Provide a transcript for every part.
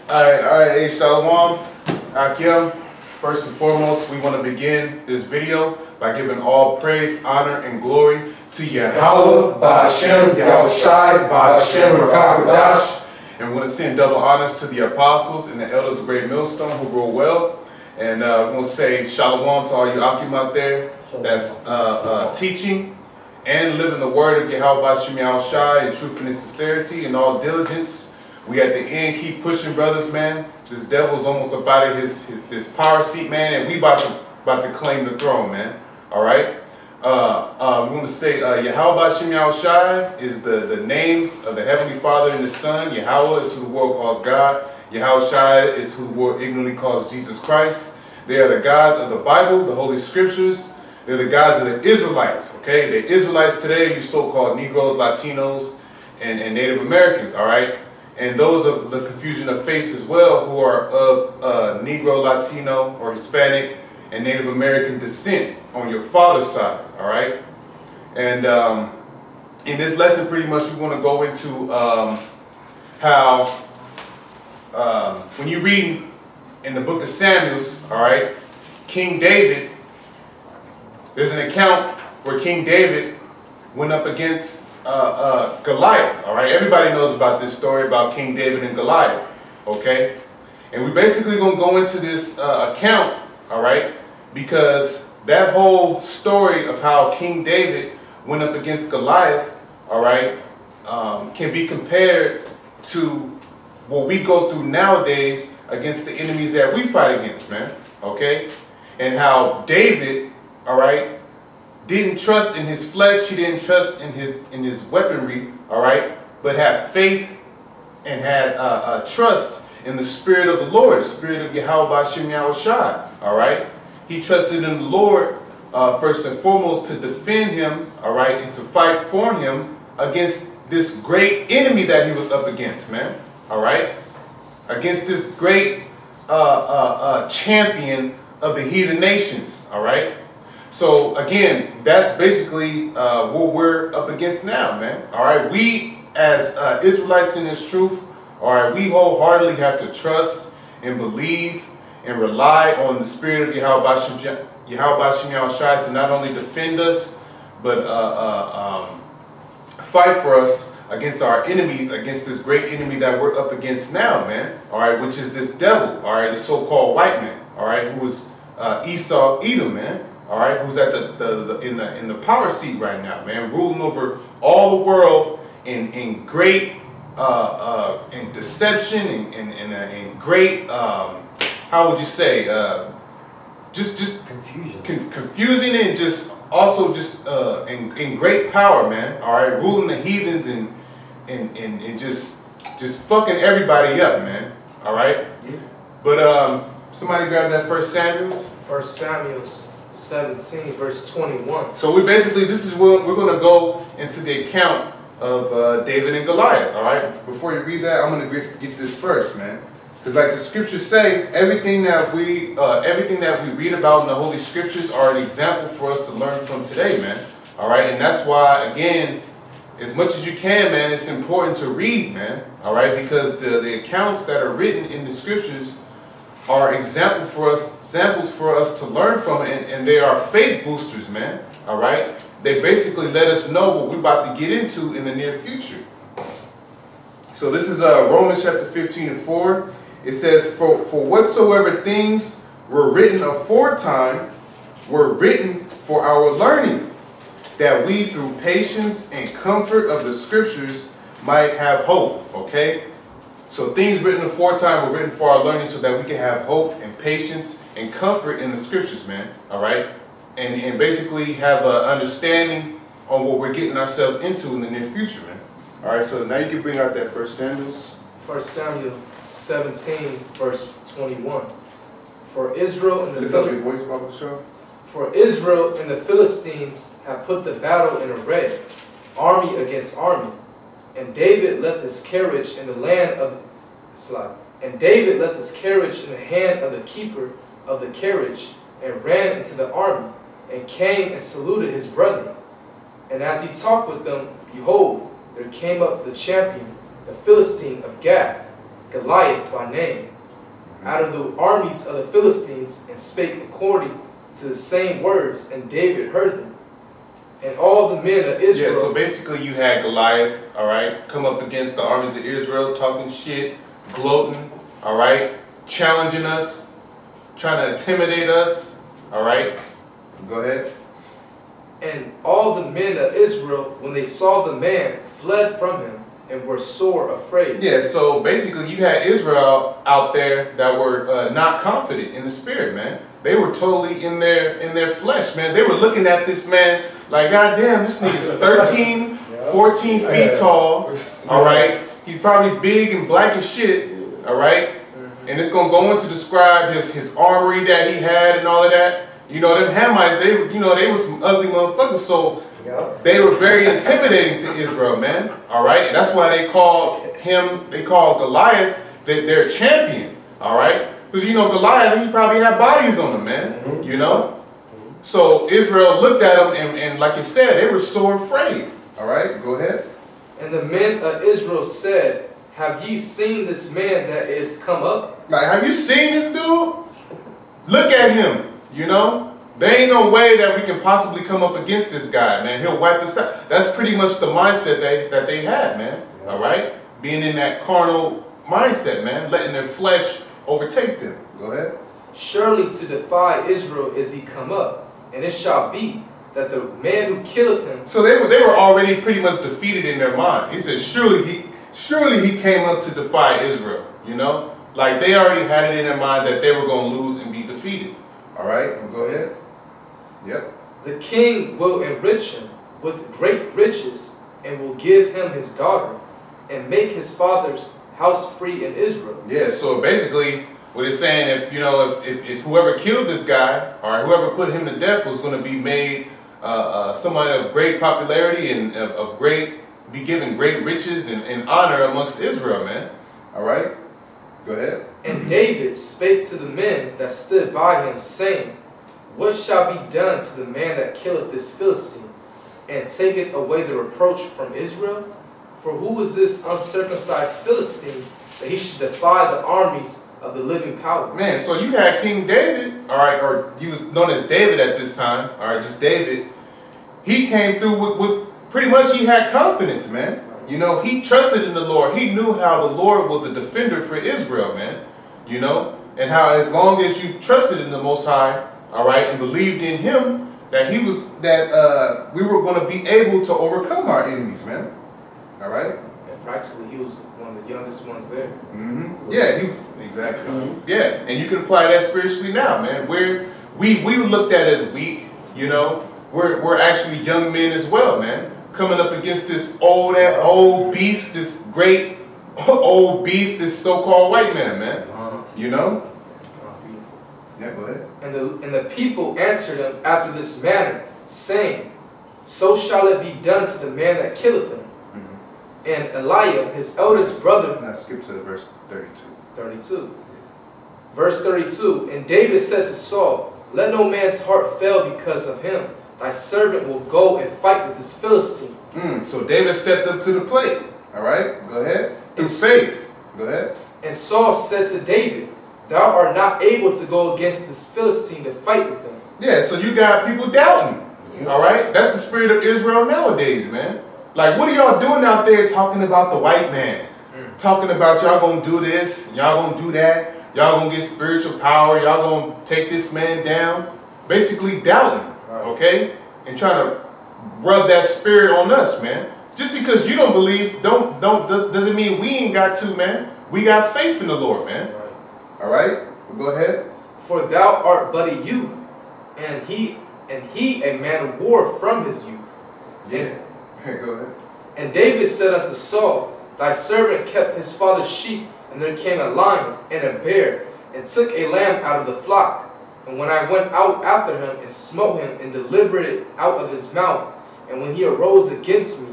All right, hey, Shalom, Akim. First and foremost, we want to begin this video by giving all praise, honor, and glory to Yahweh, Ba'Hashem, Yahushai, Ba'Hashem, Rakakadash. And we want to send double honors to the apostles and the elders of GreatMillStone who rule well. And we want to say Shalom to all you Akim out there that's teaching and living the word of Yahweh, Ba'Hashem, Yahushai in truth and in sincerity and all diligence. We at the end keep pushing, brothers, man. This devil's almost up out of this power seat, man, and we about to claim the throne, man. All right. We want to say Yahweh Ba'Hashem Yahushai is the names of the Heavenly Father and the Son. Yahweh is who the world calls God. Yahushai is who the world ignorantly calls Jesus Christ. They are the gods of the Bible, the Holy Scriptures. They're the gods of the Israelites. Okay, the Israelites today, you so-called Negroes, Latinos, and Native Americans. All right. And those of the confusion of faith as well, who are of Negro, Latino, or Hispanic and Native American descent on your father's side, all right? And in this lesson, pretty much we want to go into how, when you read in the book of Samuel, all right, King David, there's an account where King David went up against Goliath, all right? Everybody knows about this story about King David and Goliath, okay? And we're basically going to go into this account, all right, because that whole story of how King David went up against Goliath, all right, can be compared to what we go through nowadays against the enemies that we fight against, man, okay? And how David, all right, didn't trust in his flesh, he didn't trust in his weaponry, all right, but had faith and had trust in the Spirit of the Lord, the Spirit of Yahweh Ba'Hashem Yahushai, all right. He trusted in the Lord first and foremost to defend him, all right, and to fight for him against this great enemy that he was up against, man, all right, against this great champion of the heathen nations, all right. So again, that's basically what we're up against now, man. All right, we as Israelites in this truth, all right, we wholeheartedly have to trust and believe and rely on the Spirit of Yahweh Ba'Hashem Yahushai to not only defend us, but fight for us against our enemies, against this great enemy that we're up against now, man. All right, which is this devil, all right, the so-called white man, all right, who is Esau, Edom, man. All right, who's at in the power seat right now, man, ruling over all the world in great in deception and great how would you say just confusing and just also just in great power, man. All right, ruling the heathens and just fucking everybody up, man. All right, yeah. But somebody grab that First Samuel 17 verse 21. So we basically, this is where we're going to go into the account of David and Goliath. All right, before you read that, I'm going to get this first, man, because like the scriptures say, everything that we read about in the Holy Scriptures are an example for us to learn from today, man. All right, and that's why, again, as much as you can, man, it's important to read, man. All right, because the accounts that are written in the scriptures are examples for us to learn from, and they are faith boosters, man. All right, they basically let us know what we're about to get into in the near future. So this is Romans chapter 15:4. It says, for whatsoever things were written aforetime were written for our learning, that we through patience and comfort of the scriptures might have hope. Okay, so things written aforetime were written for our learning so that we can have hope and patience and comfort in the scriptures, man. All right, and basically have an understanding on what we're getting ourselves into in the near future, man. All right, so now you can bring out that First Samuel 17 verse 21. For Israel and the Philistines have put the battle in array, army against army. And David left his carriage in the land of David left his carriage in the hand of the keeper of the carriage, and ran into the army, and came and saluted his brethren. And as he talked with them, behold, there came up the champion, the Philistine of Gath, Goliath by name, out of the armies of the Philistines, and spake according to the same words, and David heard them. And all the men of Israel... Yeah, so basically you had Goliath, all right, come up against the armies of Israel, talking shit, gloating, all right, challenging us, trying to intimidate us, all right. Go ahead. And all the men of Israel, when they saw the man, fled from him and were sore afraid. Yeah, so basically you had Israel out there that were not confident in the spirit, man. They were totally in their flesh, man. They were looking at this man like, God damn, this nigga's 13, 14 feet tall, all right. He's probably big and black as shit, all right. And it's gonna go into describe his armory that he had and all of that. You know, them Hamites, they were some ugly motherfuckers, so they were very intimidating to Israel, man. All right, and that's why they called Goliath their champion. All right, because you know Goliath, he probably had bodies on him, man. You know, so Israel looked at him and like you said, they were so afraid. All right, go ahead. And the men of Israel said, have ye seen this man that is come up? Like, have you seen this dude? Look at him. You know, there ain't no way that we can possibly come up against this guy, man. He'll wipe us out. That's pretty much the mindset that they had, man. Yeah. All right? Being in that carnal mindset, man. Letting their flesh overtake them. Go ahead. Surely to defy Israel is he come up, and it shall be that the man who killeth him... So they were already pretty much defeated in their mind. He said, surely he came up to defy Israel, you know? Like they already had it in their mind that they were going to lose and be defeated. All right, go ahead. Yep. The king will enrich him with great riches, and will give him his daughter, and make his father's house free in Israel. Yeah, so basically what it's saying, if whoever killed this guy, or whoever put him to death was going to be made somebody of great popularity and be given great riches and honor amongst Israel, man. All right, go ahead. And David spake to the men that stood by him, saying, what shall be done to the man that killeth this Philistine, and taketh away the reproach from Israel? For who is this uncircumcised Philistine, that he should defy the armies of the living power? Man, so you had King David, all right, or he was known as David at this time, all right, just David. He came through with pretty much he had confidence, man. You know, he trusted in the Lord. He knew how the Lord was a defender for Israel, man. You know, and how as long as you trusted in the Most High, all right, and believed in Him, that we were going to be able to overcome our enemies, man. All right. And practically, he was one of the youngest ones there. Mm-hmm. Yeah, exactly. Mm-hmm. Yeah, and you can apply that spiritually now, man. We looked at as weak, you know. We're actually young men as well, man. Coming up against this old beast, this great old beast, this so-called white man. You know? Yeah, go ahead. And the people answered him after this manner, saying, so shall it be done to the man that killeth him. Mm-hmm. And Eliab, his eldest brother... Now skip to verse 32. 32. Yeah. Verse 32, and David said to Saul, let no man's heart fail because of him. Thy servant will go and fight with this Philistine. So David stepped up to the plate. All right, go ahead. Through faith. Go ahead. And Saul said to David, thou art not able to go against this Philistine to fight with him. Yeah, so you got people doubting. All right, that's the spirit of Israel nowadays, man. Like, what are y'all doing out there talking about the white man? Talking about y'all gonna do this, y'all gonna do that, y'all gonna get spiritual power, y'all gonna take this man down. Basically doubting, okay? And trying to rub that spirit on us, man. Just because you don't believe, doesn't mean we ain't got to, man. We got faith in the Lord, man. All right, well, go ahead. For thou art but a youth, and he a man of war from his youth. Yeah, go ahead. And David said unto Saul, thy servant kept his father's sheep, and there came a lion and a bear, and took a lamb out of the flock. And when I went out after him, and smote him, and delivered it out of his mouth, and when he arose against me,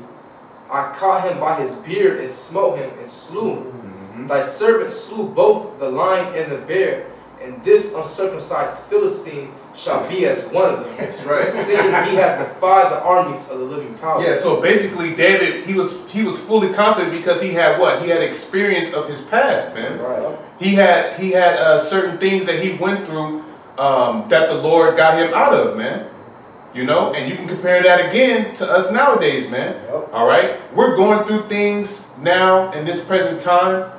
I caught him by his beard, and smote him, and slew him. Mm-hmm. Thy servant slew both the lion and the bear, and this uncircumcised Philistine shall be as one of them. That's right. Seeing he had defied the armies of the living power. Yeah, so basically David, he was fully confident because he had what? He had experience of his past, man. Right. He had certain things that he went through that the Lord got him out of, man. You know, and you can compare that again to us nowadays, man. Yep. All right, we're going through things now in this present time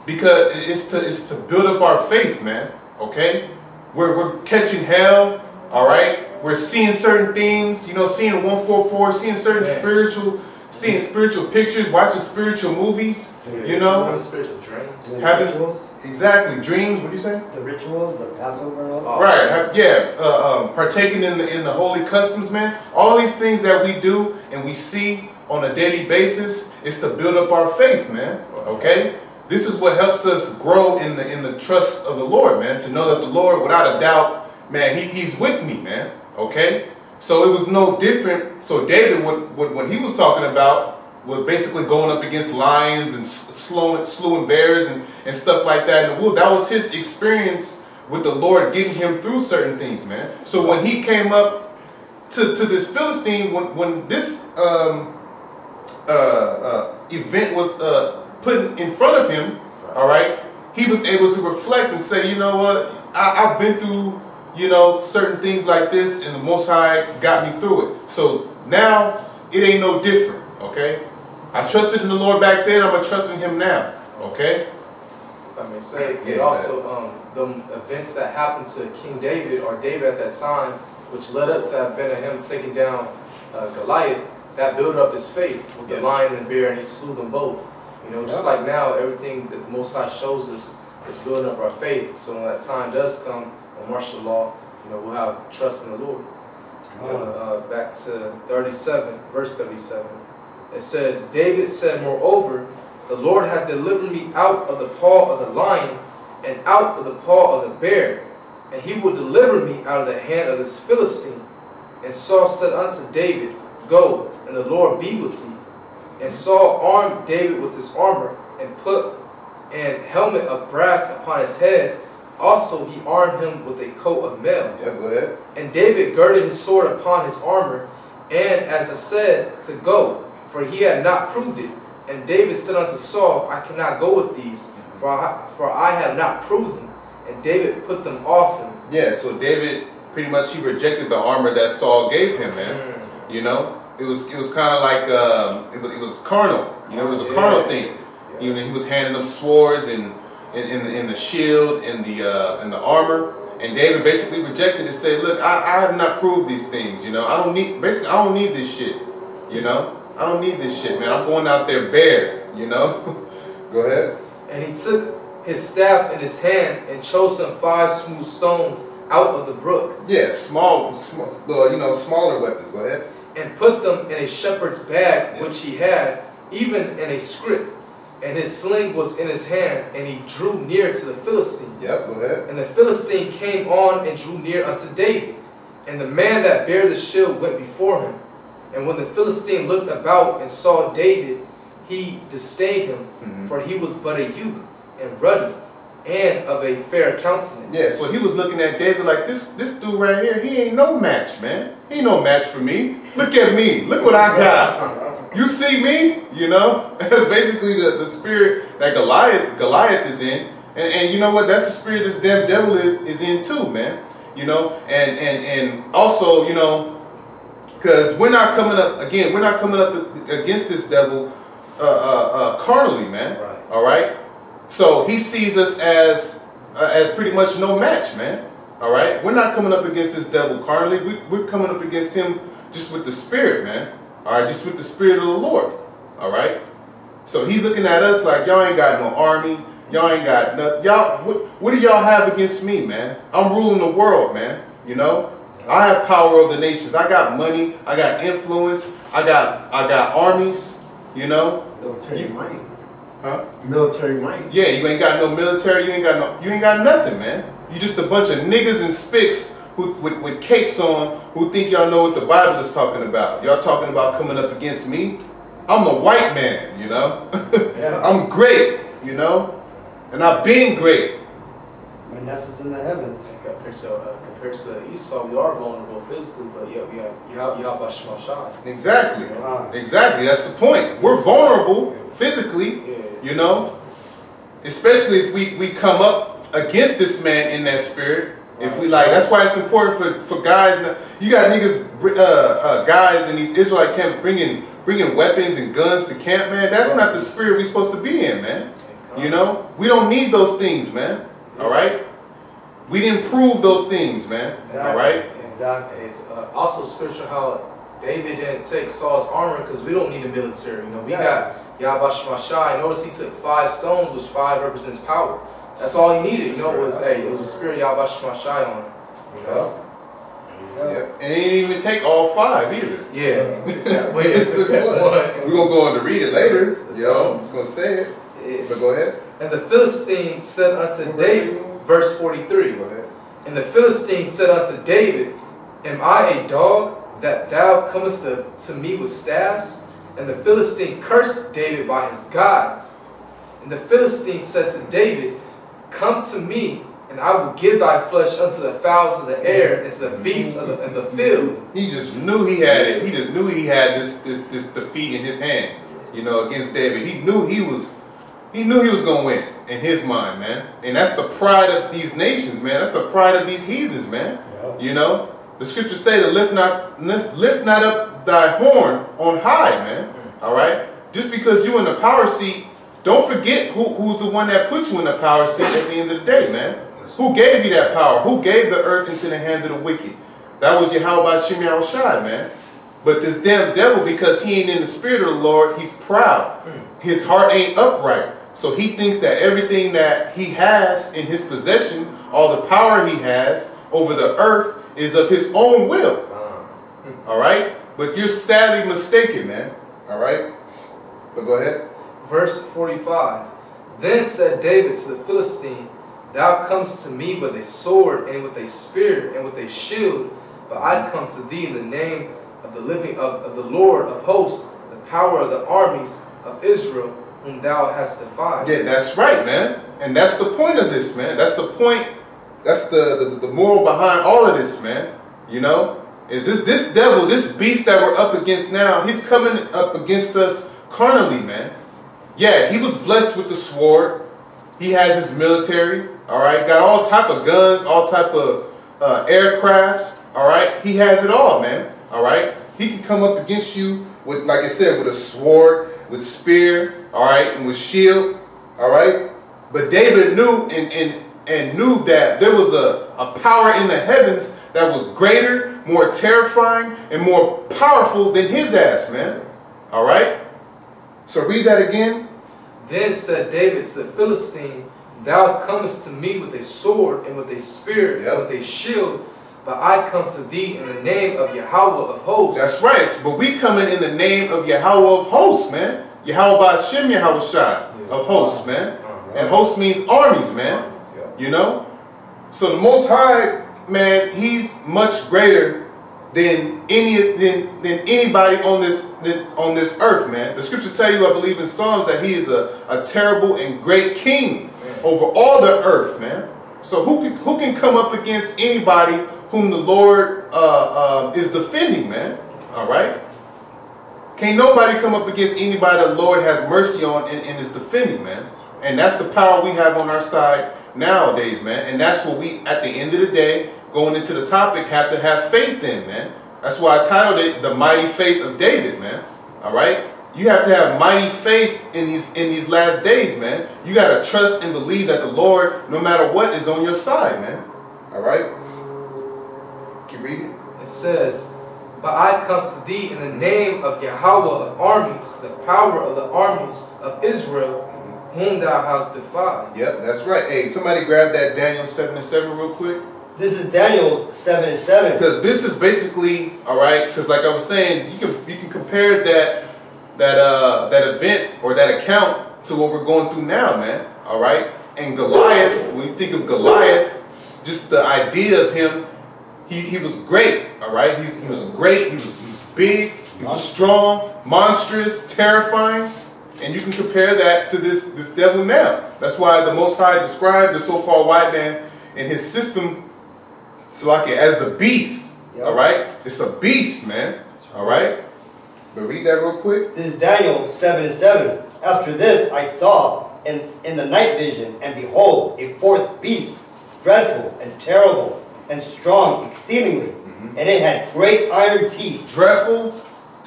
because it's to build up our faith, man. Okay, we're catching hell. All right, we're seeing certain things, you know, seeing 144, seeing certain spiritual pictures, watching spiritual movies, you know, having spiritual dreams, having rituals. Exactly, dreams. What do you say? The rituals, the Passover and all that. Right, partaking in the holy customs, man. All these things that we do and we see on a daily basis is to build up our faith, man. Okay, this is what helps us grow in the trust of the Lord, man. To know that the Lord, without a doubt, man, He's with me, man. Okay, so it was no different. So David, what he was talking about was basically going up against lions and slewing bears and stuff like that in the woods. That was his experience with the Lord getting him through certain things, man. So when he came up to this Philistine, when this event was put in front of him, all right, he was able to reflect and say, you know what, I've been through, you know, certain things like this, and the Most High got me through it. So now it ain't no different, okay? I trusted in the Lord back then, I'm going to trust in Him now, okay? If I may say, it also, the events that happened to King David, or David at that time, which led up to that event of him taking down Goliath, that built up his faith with the lion and the bear, and he slew them both. You know, just like now, everything that the Most High shows us is building up our faith. So when that time does come, on martial law, you know, we'll have trust in the Lord. Back to 37, verse 37. It says, David said, moreover, the Lord hath delivered me out of the paw of the lion and out of the paw of the bear, and He will deliver me out of the hand of this Philistine. And Saul said unto David, go, and the Lord be with thee. And Saul armed David with his armor, and put an helmet of brass upon his head. Also he armed him with a coat of mail. Yeah, go ahead. And David girded his sword upon his armor, and as I said, to go, for he had not proved it. And David said unto Saul, I cannot go with these, for I have not proved them. And David put them off him. Yeah, so David, pretty much, he rejected the armor that Saul gave him, man. You know, it was kind of like, it was carnal. You know, it was a carnal thing. You know, he was handing them swords and in the shield and the armor. And David basically rejected it and said, look, I have not proved these things, you know. I don't need this shit, you know. I don't need this shit, man. I'm going out there bare, you know. Go ahead. And he took his staff in his hand and chose him 5 smooth stones out of the brook. Yeah, small, you know, smaller weapons. Go ahead. And put them in a shepherd's bag, which he had, even in a scrip. And his sling was in his hand, and he drew near to the Philistine. Yep, go ahead. And the Philistine came on and drew near unto David. And the man that bare the shield went before him. And when the Philistine looked about and saw David, he disdained him, for he was but a youth, and ruddy, and of a fair countenance. Yeah, so he was looking at David like, this dude right here, he ain't no match, man. He ain't no match for me. Look at me. Look what I got. You see me? You know? That's basically the spirit that Goliath is in. And you know what? That's the spirit this damn devil is in too, man. You know? And also, you know, because we're not coming up against this devil carnally, man. Right. All right? So he sees us as pretty much no match, man. All right? We're not coming up against this devil carnally. We're coming up against him just with the spirit, man. All right? Just with the spirit of the Lord. All right? So he's looking at us like, y'all ain't got no army. Y'all ain't got nothing. Y'all, what do y'all have against me, man? I'm ruling the world, man. You know? I have power over the nations. I got money. I got influence. I got armies. You know. Military might. Huh? Military might. Yeah, you ain't got no military. You ain't got nothing, man. You just a bunch of niggas and spicks who with capes on who think y'all know what the Bible is talking about. Y'all talking about coming up against me? I'm a white man, you know. Yeah. I'm great, you know, and I've been great. Manasseh's in the heavens. Compared to Esau, we are vulnerable physically, but yet we have Yahweh Shemashai. Exactly. Exactly. That's the point. We're vulnerable physically, you know, especially if we come up against this man in that spirit. If we like, that's why it's important for guys. You got niggas, guys in these Israelite camps bringing weapons and guns to camp, man. That's not the spirit we're supposed to be in, man. You know, we don't need those things, man. All right, we didn't prove those things, man. Exactly. All right. Exactly. It's also spiritual how David didn't take Saul's armor because we don't need a military. You know, we got Yahweh Shemashai. Notice he took 5 stones, which 5 represents power. That's all he needed. You know, it was a spirit Yahweh Shemashai on him. You know? Yep. And he didn't even take all 5 either. Yeah. It took one. We're gonna go on to read it later. Yo, I'm just gonna say it. Yeah. But go ahead. And the Philistine said unto David, verse 43. Go ahead. And the Philistine said unto David, Am I a dog that thou comest to me with staves? And the Philistine cursed David by his gods. And the Philistine said to David, Come to me, and I will give thy flesh unto the fowls of the air and to the beasts of the field. He just knew he had it. He just knew he had this defeat in his hand, you know, against David. He knew he was gonna win in his mind, man. And that's the pride of these nations, man. That's the pride of these heathens, man. Yep. You know, the scriptures say to lift not up thy horn on high, man. All right. Just because you in the power seat, don't forget who's the one that put you in the power seat at the end of the day, man. Who gave you that power? Who gave the earth into the hands of the wicked? That was Yahweh Shem Yahushai, man. But this damn devil, because he ain't in the spirit of the Lord, he's proud. His heart ain't upright. So he thinks that everything that he has in his possession, all the power he has over the earth, is of his own will. All right? But you're sadly mistaken, man. All right? But go ahead. Verse 45. Then said David to the Philistine, Thou comest to me with a sword and with a spear and with a shield, but I come to thee in the name of the living of the Lord of hosts, the power of the armies of Israel, whom thou hast defied. Yeah, that's right, man. And that's the point of this, man. That's the point. That's the moral behind all of this, man. You know, is this devil, this beast that we're up against now, he's coming up against us carnally, man. Yeah, he was blessed with the sword. He has his military, all right? Got all type of guns, all type of aircrafts, all right? He has it all, man, all right? He can come up against you with, like I said, with a sword, with spear, all right, and with shield, all right? But David knew and knew that there was a power in the heavens that was greater, more terrifying, and more powerful than his ass, man, all right? So read that again. Then said David to the Philistine, Thou comest to me with a sword and with a spear and with a shield, but I come to thee in the name of Yahweh of hosts. That's right. But we coming in the name of Yahweh of hosts, man. Yahweh Shem Yahushai of hosts, man. And hosts means armies, man. You know? So the Most High, man, he's much greater than anybody on this earth, man. The scripture tell you, I believe in Psalms, that he is a terrible and great king over all the earth, man. So who can come up against anybody whom the Lord is defending, man? All right? Can't nobody come up against anybody the Lord has mercy on and is defending, man. And that's the power we have on our side nowadays, man. And that's what we, at the end of the day, going into the topic, have to have faith in, man. That's why I titled it The Mighty Faith of David, man. All right? You have to have mighty faith in these last days, man. You got to trust and believe that the Lord, no matter what, is on your side, man. All right? Keep reading. It says, But I come to thee in the name of Yahweh of armies, the power of the armies of Israel, whom thou hast defied. Yep, that's right. Hey, somebody grab that Daniel 7:7 real quick. This is Daniel 7:7. Because this is basically, all right, because like I was saying, you can compare that event or that account to what we're going through now, man. All right? And Goliath, when you think of Goliath, just the idea of him, he was great, all right? He was great, he was big, he was strong, monstrous, terrifying. And you can compare that to this devil now. That's why the Most High described the so-called white man in his system, so like as the beast. Yep. All right, it's a beast, man. All right, but read that real quick. This is Daniel 7:7. After this I saw in the night vision, and behold, a fourth beast, dreadful and terrible and strong exceedingly, and it had great iron teeth. Dreadful,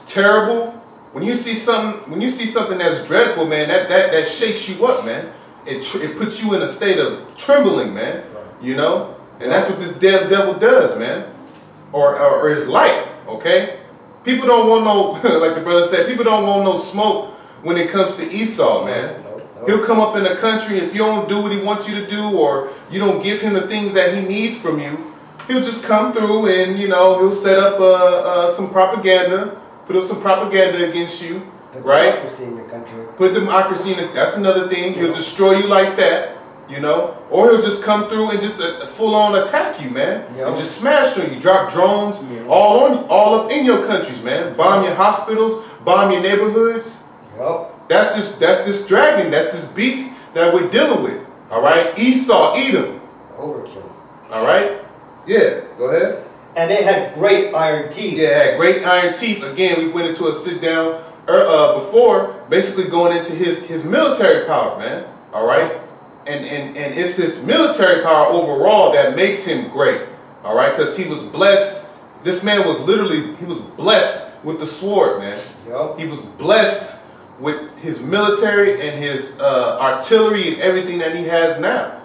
terrible. When you see something that's dreadful, man, that shakes you up, man. It puts you in a state of trembling, man. You know, and that's what this damn devil does, man. Or is like, okay? People don't want no, like the brother said, people don't want no smoke when it comes to Esau, man. He'll come up in the country, if you don't do what he wants you to do, or you don't give him the things that he needs from you, he'll just come through and, you know, he'll set up some propaganda, put up some propaganda against you, right? Democracy in your country. Put democracy in it, that's another thing. He'll destroy you like that. You know, or he'll just come through and just full-on attack you, man, and just smash on you, drop drones all up in your countries, man, bomb your hospitals, bomb your neighborhoods. Yep. That's this dragon, that's this beast that we're dealing with. All right, Esau, Edom. Overkill. All right, yeah, go ahead. And it had great iron teeth. Yeah, it had great iron teeth. Again, we went into a sit down before, basically going into his military power, man. All right. And it's this military power overall that makes him great, all right? Because he was blessed. This man was he was blessed with the sword, man. Yep. He was blessed with his military and his artillery and everything that he has now,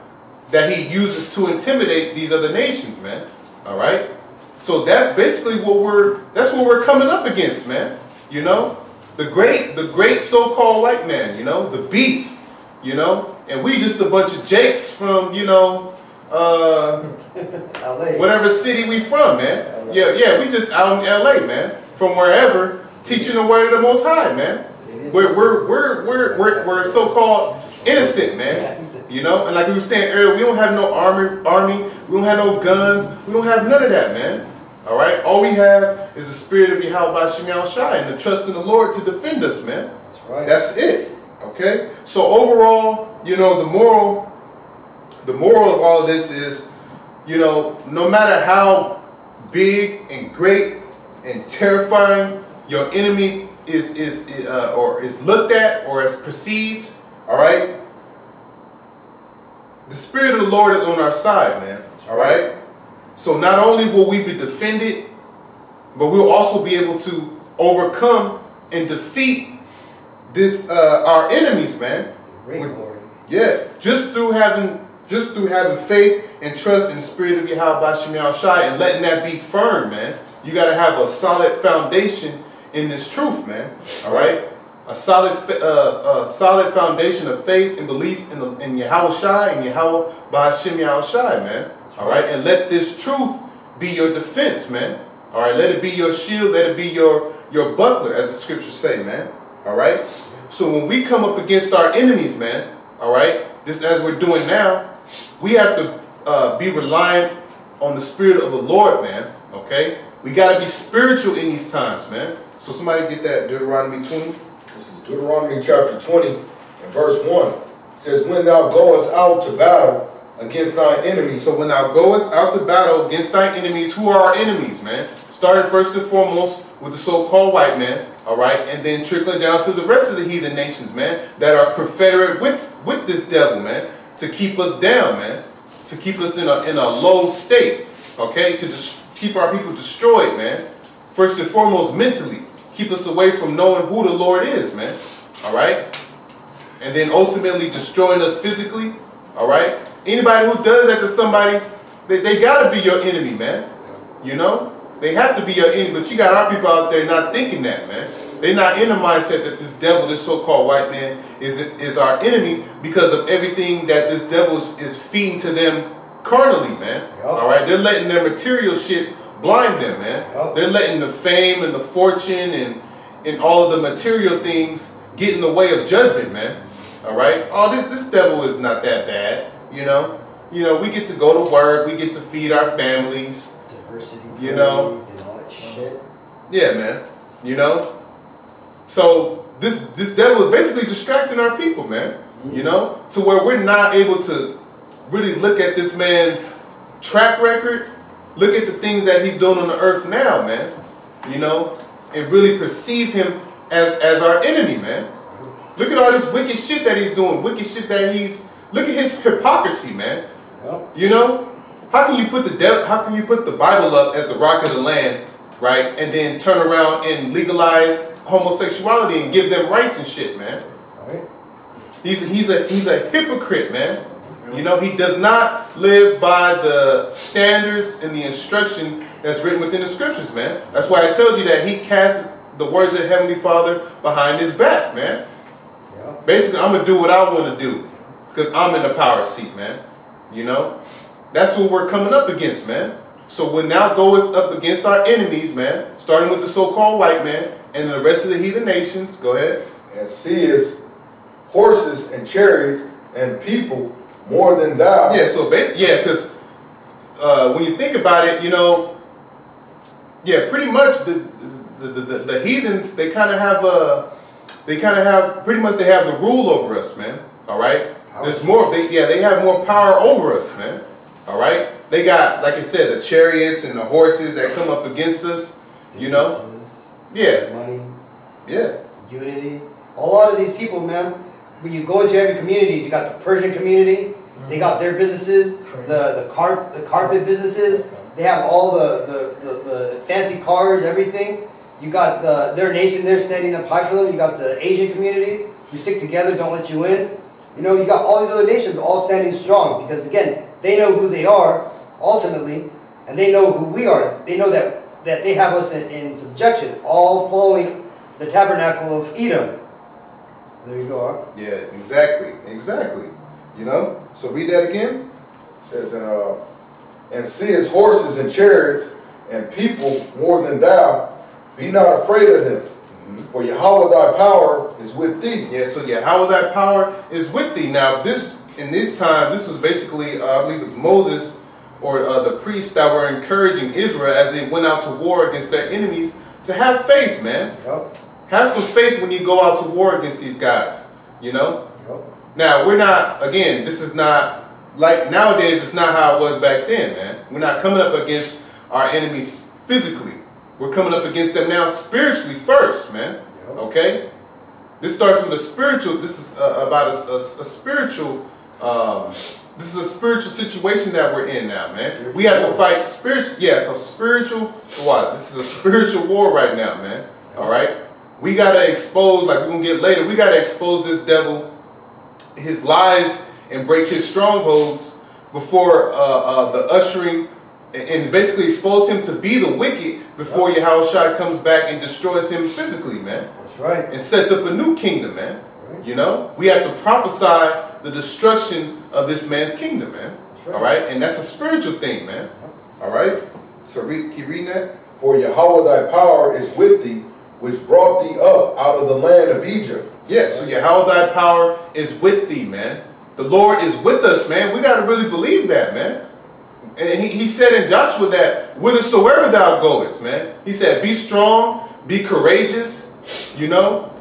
that he uses to intimidate these other nations, man. All right? So that's basically what we're coming up against, man. You know, the great so-called white man, you know, the beast. You know, and we just a bunch of jakes from, you know, LA. Whatever city we from, man. LA. Yeah, we just out in LA, man. From wherever, teaching the word of the Most High, man. We're so-called innocent, man. You know, and like we were saying earlier, we don't have no army, we don't have no guns, we don't have none of that, man. All right, all we have is the spirit of Yahweh Shemiel Shai and the trust in the Lord to defend us, man. That's right. That's it. Okay, so overall, you know, the moral of all of this is, you know, no matter how big and great and terrifying your enemy is looked at or is perceived, all right, the Spirit of the Lord is on our side, man. All right, so not only will we be defended, but we'll also be able to overcome and defeat our enemies, man. Great glory. Yeah, just through having faith and trust in the spirit of Yahweh Shemiel Shai and letting that be firm, man. You got to have a solid foundation in this truth, man. All right, a solid foundation of faith and belief in Yahweh Shai and Yahweh Shemiel Shai, man. All right, and let this truth be your defense, man. All right, let it be your shield, let it be your buckler, as the scriptures say, man. All right, so when we come up against our enemies, man, all right, this as we're doing now, we have to be reliant on the Spirit of the Lord, man. Okay, we got to be spiritual in these times, man. So somebody get that Deuteronomy 20. This is Deuteronomy chapter 20 and verse 1. It says, when thou goest out to battle against thine enemies. So when thou goest out to battle against thine enemies, who are our enemies, man? Starting first and foremost with the so-called white man, all right, and then trickling down to the rest of the heathen nations, man, that are confederate with this devil, man, to keep us down, man, to keep us in a low state, okay, to keep our people destroyed, man. First and foremost, mentally, keep us away from knowing who the Lord is, man, all right, and then ultimately destroying us physically, all right. Anybody who does that to somebody, they got to be your enemy, man, you know. They have to be your enemy, but you got our people out there not thinking that, man. They're not in the mindset that this devil, this so-called white man, is our enemy because of everything that this devil is feeding to them carnally, man. Yep. All right, they're letting their material shit blind them, man. Yep. They're letting the fame and the fortune and all of the material things get in the way of judgment, man. All right. Oh, this devil is not that bad, you know. You know, we get to go to work, we get to feed our families. You know, and all that shit. Yeah, man. You know, so this devil is basically distracting our people, man. You know, to where we're not able to really look at this man's track record, look at the things that he's doing on the earth now, man, you know, and really perceive him as our enemy, man. Look at all this wicked shit that he's doing, wicked shit that look at his hypocrisy, man. Yep. You know, how can you put the Bible up as the rock of the land, right, and then turn around and legalize homosexuality and give them rights and shit, man? Right. He's a hypocrite, man. You know, he does not live by the standards and the instruction that's written within the scriptures, man. That's why it tells you that he casts the words of Heavenly Father behind his back, man. Yeah. Basically, I'm going to do what I want to do because I'm in the power seat, man. You know, that's what we're coming up against, man. So when thou goest up against our enemies, man, starting with the so-called white man and the rest of the heathen nations, go ahead. And seest horses and chariots and people more than thou. Yeah, so because when you think about it, you know, yeah, pretty much the heathens, they kind of have pretty much they have the rule over us, man. All right, there's more. They have more power over us, man. All right, they got, like I said, the chariots and the horses that come up against us. You know, yeah, money, yeah, unity. A lot of these people, man. When you go into every community, you got the Persian community. They got their businesses, the carpet businesses. They have all the fancy cars, everything. You got their nation there standing up high for them. You got the Asian communities who stick together, don't let you in. You know, you got all these other nations all standing strong because, again, they know who they are ultimately, and they know who we are. They know that they have us in subjection, all following the tabernacle of Edom. There you go. Huh? Yeah, exactly. You know, so read that again. It says, and seest horses and chariots and people more than thou, be not afraid of them. For Yahweh thy power is with thee. Yeah, so Yahweh thy power is with thee. Now, in this time, this was basically, I believe it was Moses or the priests that were encouraging Israel as they went out to war against their enemies to have faith, man. Yep. Have some faith when you go out to war against these guys, you know? Yep. Now, we're not, again, this is not, like nowadays, it's not how it was back then, man. We're not coming up against our enemies physically. We're coming up against them now spiritually first, man. Yep. Okay? This starts with a spiritual, this is about a spiritual, this is a spiritual situation that we're in now, man. We have to fight spiritual, spiritual, what? This is a spiritual war right now, man. Yep. All right? We got to expose, like we're going to get later, we got to expose this devil, his lies, and break his strongholds before the ushering, and basically expose him to be the wicked before Yahushua comes back and destroys him physically, man. That's right. And sets up a new kingdom, man. Right. You know, we have to prophesy the destruction of this man's kingdom, man. That's right. All right, and that's a spiritual thing, man. All right, so keep reading that. For Yahweh thy power is with thee, which brought thee up out of the land of Egypt. Yeah, so Yahweh thy power is with thee, man. The Lord is with us, man. We got to really believe that, man. And he said in Joshua that whithersoever thou goest, man. He said, be strong, be courageous, you know,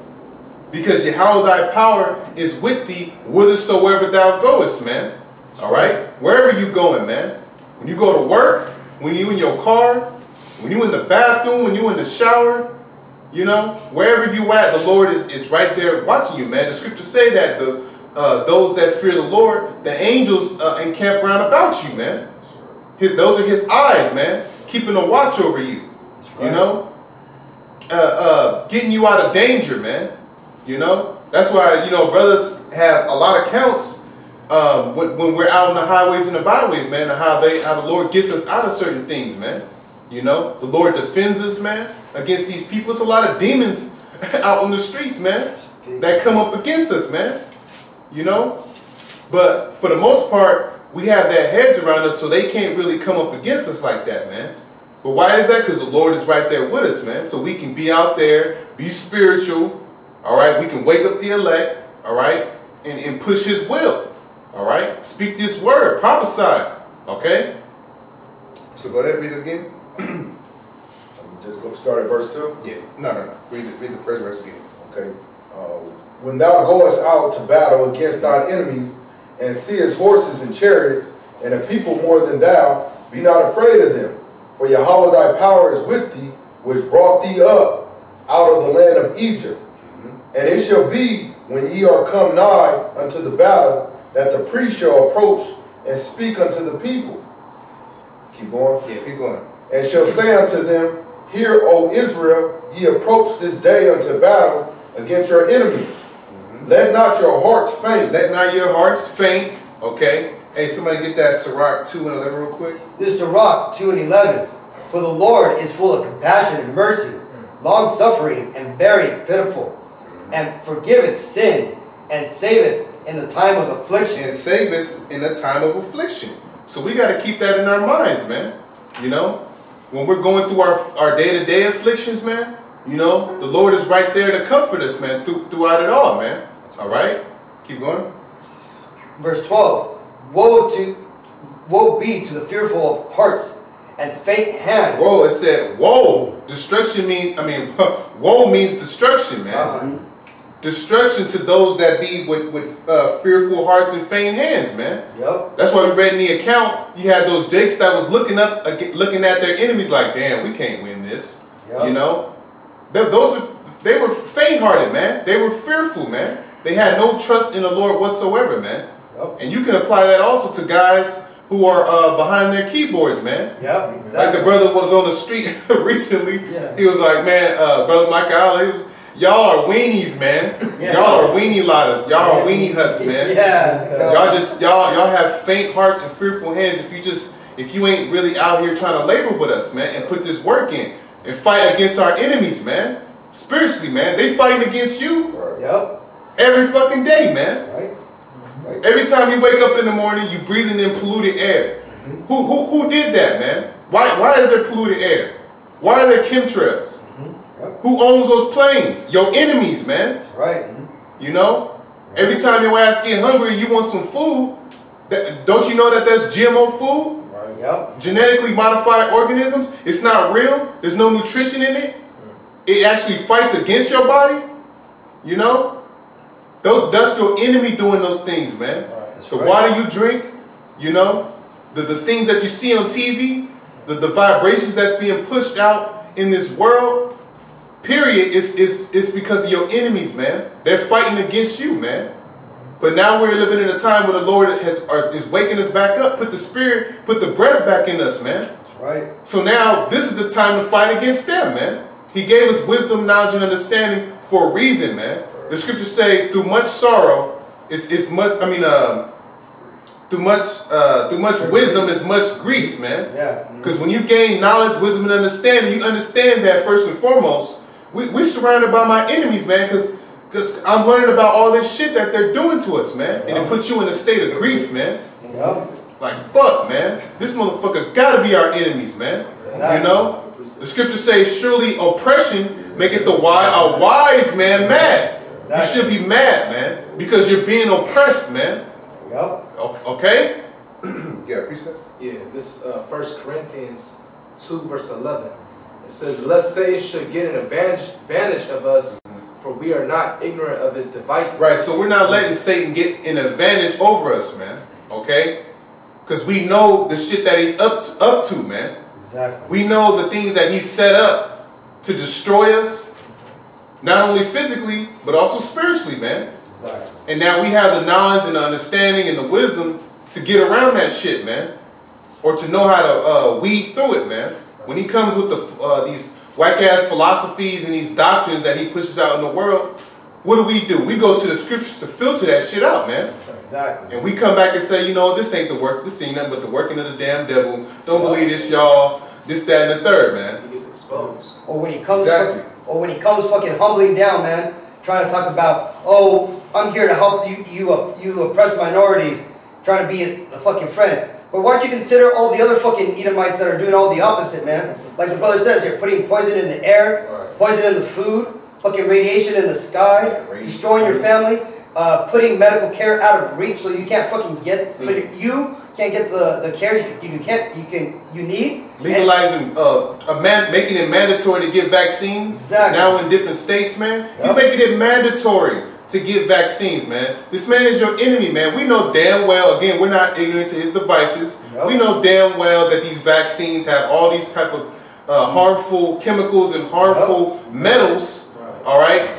because Yahweh thy power is with thee whithersoever thou goest, man. All right? Wherever you going, man. When you go to work, when you in your car, when you in the bathroom, when you in the shower, you know, wherever you at, the Lord is right there watching you, man. The scriptures say that those that fear the Lord, the angels encamp round about you, man. Those are his eyes, man, keeping a watch over you. Right. You know, getting you out of danger, man. You know, that's why, you know, brothers have a lot of counts when we're out on the highways and the byways, man, and how the Lord gets us out of certain things, man. You know, the Lord defends us, man, against these people. It's a lot of demons out on the streets, man, that come up against us, man. You know, but for the most part, we have that hedge around us, so they can't really come up against us like that, man. But why is that? Because the Lord is right there with us, man. So we can be out there, be spiritual, all right? We can wake up the elect, all right? And push his will, all right? Speak this word, prophesy, okay? So go ahead, read it again. Just go start at verse 2? Yeah. No. Read the first verse again. Okay. When thou goest out to battle against thine enemies, and see his horses and chariots, and a people more than thou, be not afraid of them. For Yahweh thy power is with thee, which brought thee up out of the land of Egypt. And it shall be, when ye are come nigh unto the battle, that the priest shall approach and speak unto the people. Keep going? Yeah, keep going. And shall say unto them, Hear, O Israel, ye approach this day unto battle against your enemies. Let not your hearts faint. Let not your hearts faint. Okay. Hey, somebody get that Sirach 2 and 11 real quick. This is Sirach 2 and 11. For the Lord is full of compassion and mercy, long-suffering and very pitiful, and forgiveth sins, and saveth in the time of affliction. And saveth in the time of affliction. So we got to keep that in our minds, man. You know, when we're going through our day-to-day afflictions, man, you know, the Lord is right there to comfort us, man, throughout it all, man. All right? Keep going. Verse 12. Woe be to the fearful of hearts and faint hands. Whoa, it said, woe. Destruction means, woe means destruction, man. Destruction to those that be with fearful hearts and faint hands, man. Yep. That's why we read in the account, you had those jakes that was looking at their enemies like, damn, we can't win this. Yep. You know? They were faint-hearted, man. They were fearful, man. They had no trust in the Lord whatsoever, man. Yep. And you can apply that also to guys who are behind their keyboards, man. Yep, exactly. Like the brother was on the street recently. Yeah. He was like, man, Brother Michael, y'all are weenies, man. Yeah. Y'all are weenie lotters. Y'all are weenie huts, man. Yeah. Y'all have faint hearts and fearful hands if you ain't really out here trying to labor with us, man, and put this work in and fight against our enemies, man. Spiritually, man. They fighting against you Yep. every fucking day, man. Right. Every time you wake up in the morning, you breathing in polluted air. Who did that, man? Why is there polluted air? Why are there chemtrails? Yep. Who owns those planes? Your enemies, man. That's right. You know? Every time your ass get hungry and you want some food, don't you know that that's GMO food? Right. Yep. Genetically modified organisms. It's not real. There's no nutrition in it. It actually fights against your body. You know? That's your enemy doing those things, man. Right. The water you drink, you know? The things that you see on TV, the vibrations that's being pushed out in this world, period, it's because of your enemies, man. They're fighting against you, man. But now we're living in a time where the Lord is waking us back up, put the breath back in us, man. That's right. So now this is the time to fight against them, man. He gave us wisdom, knowledge, and understanding for a reason, man. The scriptures say, through much sorrow, through much wisdom is much grief, man. Yeah. Because when you gain knowledge, wisdom, and understanding, you understand that first and foremost, we're surrounded by my enemies, man, because I'm learning about all this shit that they're doing to us, man. And it puts you in a state of grief, man. Yep. Like, fuck, man. This motherfucker gotta be our enemies, man. Exactly. You know? The scriptures say, surely oppression maketh a wise man mad. Exactly. You should be mad, man, because you're being oppressed, man. Yep. Okay? Yeah, precept. Yeah, this 1 Corinthians 2 verse 11. It says, lest Satan should get an advantage of us, for we are not ignorant of his devices. Right, so we're not letting Satan get an advantage over us, man. Okay? Because we know the shit that he's up to, man. Exactly. We know the things that he set up to destroy us, not only physically, but also spiritually, man. Exactly. And now we have the knowledge and the understanding and the wisdom to get around that shit, man. Or to know how to weed through it, man. When he comes with these whack-ass philosophies and these doctrines that he pushes out in the world, what do? We go to the scriptures to filter that shit out, man. Exactly. And we come back and say, you know, this ain't the work, this ain't nothing but the working of the damn devil. Don't believe this, y'all. This, that, and the third, man. He gets exposed. Or when he comes, Exactly. fucking humbling down, man, trying to talk about, oh, I'm here to help you oppress minorities, trying to be the fucking friend. But why don't you consider all the other fucking Edomites that are doing all the opposite, man? Like the brother says here, putting poison in the air, poison in the food, fucking radiation in the sky, destroying your family, putting medical care out of reach so you can't fucking get, so you can't get the care you need. Legalizing, making it mandatory to get vaccines. Exactly. Now in different states, man. He's making it mandatory to get vaccines, man. This man is your enemy, man. We know damn well, again, we're not ignorant to his devices. We know damn well that these vaccines have all these type of harmful chemicals and harmful metals, all right,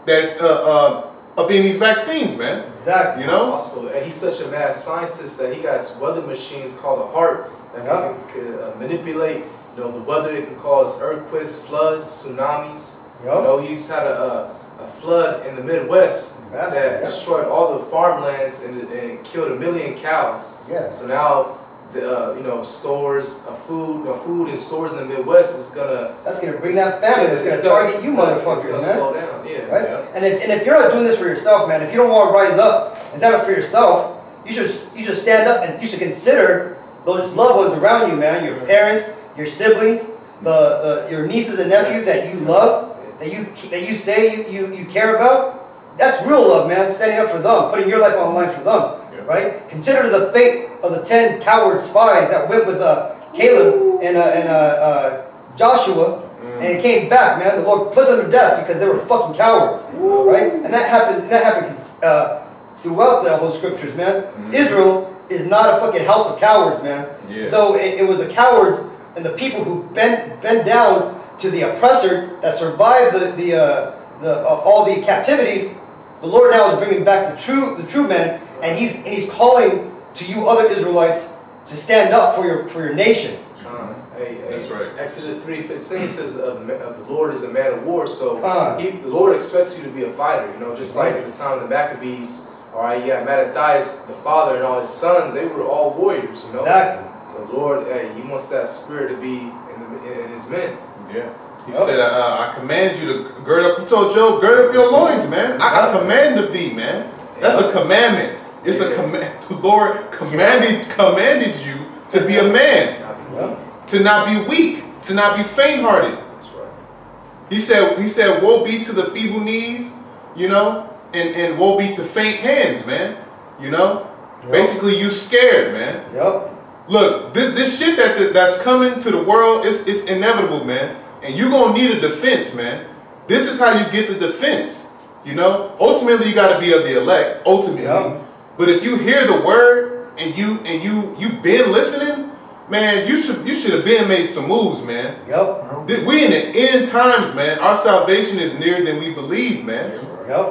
that up in these vaccines, man. Exactly. You know? Also, and he's such a mad scientist that he got weather machines called a heart that can manipulate, you know, the weather. It can cause earthquakes, floods, tsunamis. You know, he just had a flood in the Midwest that destroyed all the farmlands and killed 1 million cows. So now the you know, stores of food in stores in the Midwest is gonna bring that famine. It's gonna target you, motherfuckers, it's gonna man. slow down, Right? And if you're not doing this for yourself, man, if you don't want to rise up and stand up for yourself, you should stand up and you should consider those loved ones around you, man. Your parents, your siblings, your nieces and nephews that you love, that you say you care about. That's real love, man. Standing up for them, putting your life on the line for them. Right? Consider the fate of the 10 coward spies that went with Caleb and Joshua, and it came back, man. The Lord put them to death because they were fucking cowards, right? And that happened throughout the whole scriptures, man. Israel is not a fucking house of cowards, man. Though it was the cowards and the people who bent down to the oppressor that survived all the captivities. The Lord now is bringing back the true men. And he's calling to you other Israelites to stand up for your nation. That's right. Exodus 3:15 says the Lord is a man of war. So the Lord expects you to be a fighter. You know, just like at the time of the Maccabees. All right, yeah, Mattathias, the father, and all his sons, they were all warriors. You know. Exactly. So the Lord, he wants that spirit to be in his men. Yeah. He said, I command you to gird up. He told Job, gird up your loins, man. I command of thee, man. That's a commandment. It's a command. The Lord commanded you to be a man, to not be weak, to not be faint-hearted. That's right. He said, woe be to the feeble knees, you know, and woe be to faint hands, man. You know, basically you scared, man. Look, this shit that's coming to the world, it's inevitable, man. And you're gonna need a defense, man. This is how you get the defense. You know, ultimately you got to be of the elect. Ultimately, but if you hear the word and you've been listening, man, you should have been made some moves, man. We in the end times, man. Our salvation is nearer than we believe, man.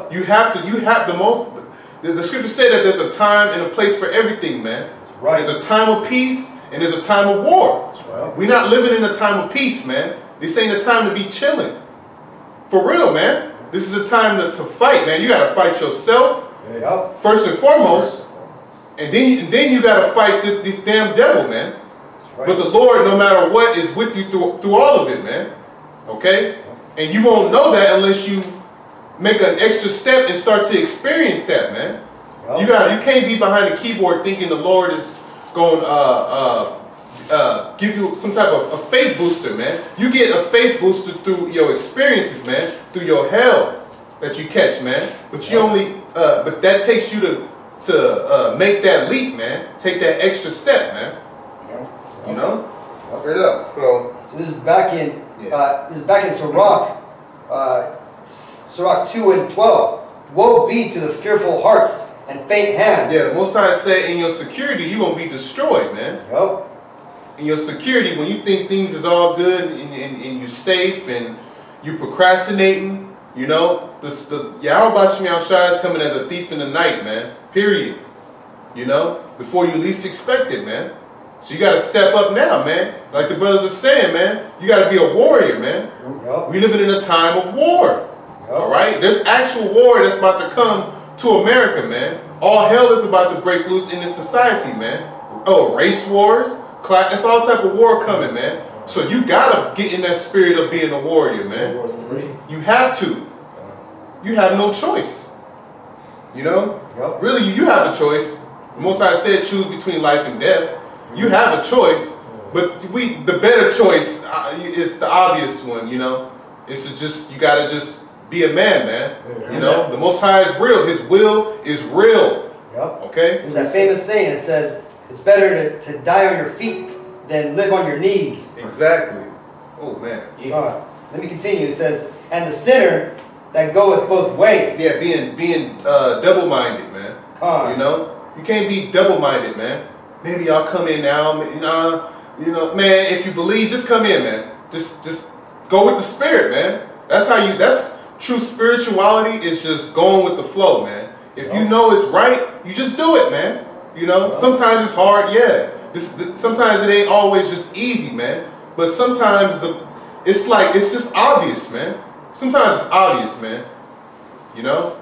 You have the most. The scriptures say that there's a time and a place for everything, man. There's a time of peace and there's a time of war. We're not living in a time of peace, man. This ain't a time to be chilling. For real, man. This is a time to fight, man. You got to fight yourself, first and foremost, and then you got to fight this damn devil, man. But the Lord, no matter what, is with you through all of it, man. Okay? And you won't know that unless you make an extra step and start to experience that, man. You can't be behind the keyboard thinking the Lord is going give you some type of a faith booster, man. You get a faith booster through your experiences, man, through your hell that you catch, man. But you only, but that takes you to make that leap, man. Take that extra step, man. You know. Straight up. So this is back in Sirach, Sirach 2:12. Woe be to the fearful hearts and faint hands. Yeah, the Most High said, in your security, you're gonna be destroyed, man. In your security, when you think things is all good and you're safe and you're procrastinating, you know, the Yahweh Shem Yahushua is coming as a thief in the night, man. Period. You know, before you least expect it, man. So you got to step up now, man. Like the brothers are saying, man, you got to be a warrior, man. We living in a time of war. All right, there's actual war that's about to come to America, man. All hell is about to break loose in this society, man. Oh, race wars. It's all type of war coming, man. So you gotta get in that spirit of being a warrior, man. You have to. You have no choice. You know? Really, you have a choice. Most High said choose between life and death. You have a choice, but the better choice is the obvious one, you know? It's you gotta just be a man, man. You know? The Most High is real. His will is real. Okay? There's that famous saying that says, it's better to die on your feet than live on your knees. Exactly. Oh, man. Let me continue. It says, and the sinner that goeth both ways. Yeah, being double-minded, man. You know, you can't be double-minded, man. Maybe I'll come in now, you know, man. If you believe, just come in, man. Just go with the spirit, man. That's true spirituality, is just going with the flow, man. If you know it's right, you just do it, man. You know, sometimes it's hard, yeah. Sometimes it ain't always just easy, man. But sometimes it's just obvious, man. Sometimes it's obvious, man. You know,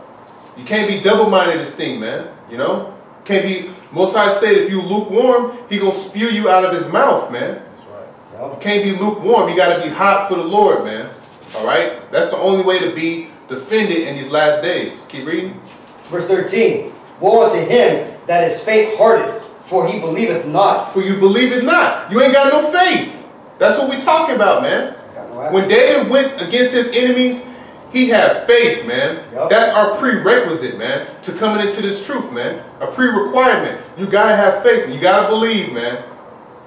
you can't be double-minded in this thing, man. You know, can't be. Most High said, if you lukewarm, He gonna spew you out of His mouth, man. That's right. You can't be lukewarm. You gotta be hot for the Lord, man. All right, that's the only way to be defended in these last days. Keep reading. Verse 13. Woe unto him that is faint-hearted, for he believeth not. For you believe it not. You ain't got no faith. That's what we talking about, man. When David went against his enemies, he had faith, man. Yep. That's our prerequisite, man, to coming into this truth, man. A pre-requirement. You gotta have faith. You gotta believe, man,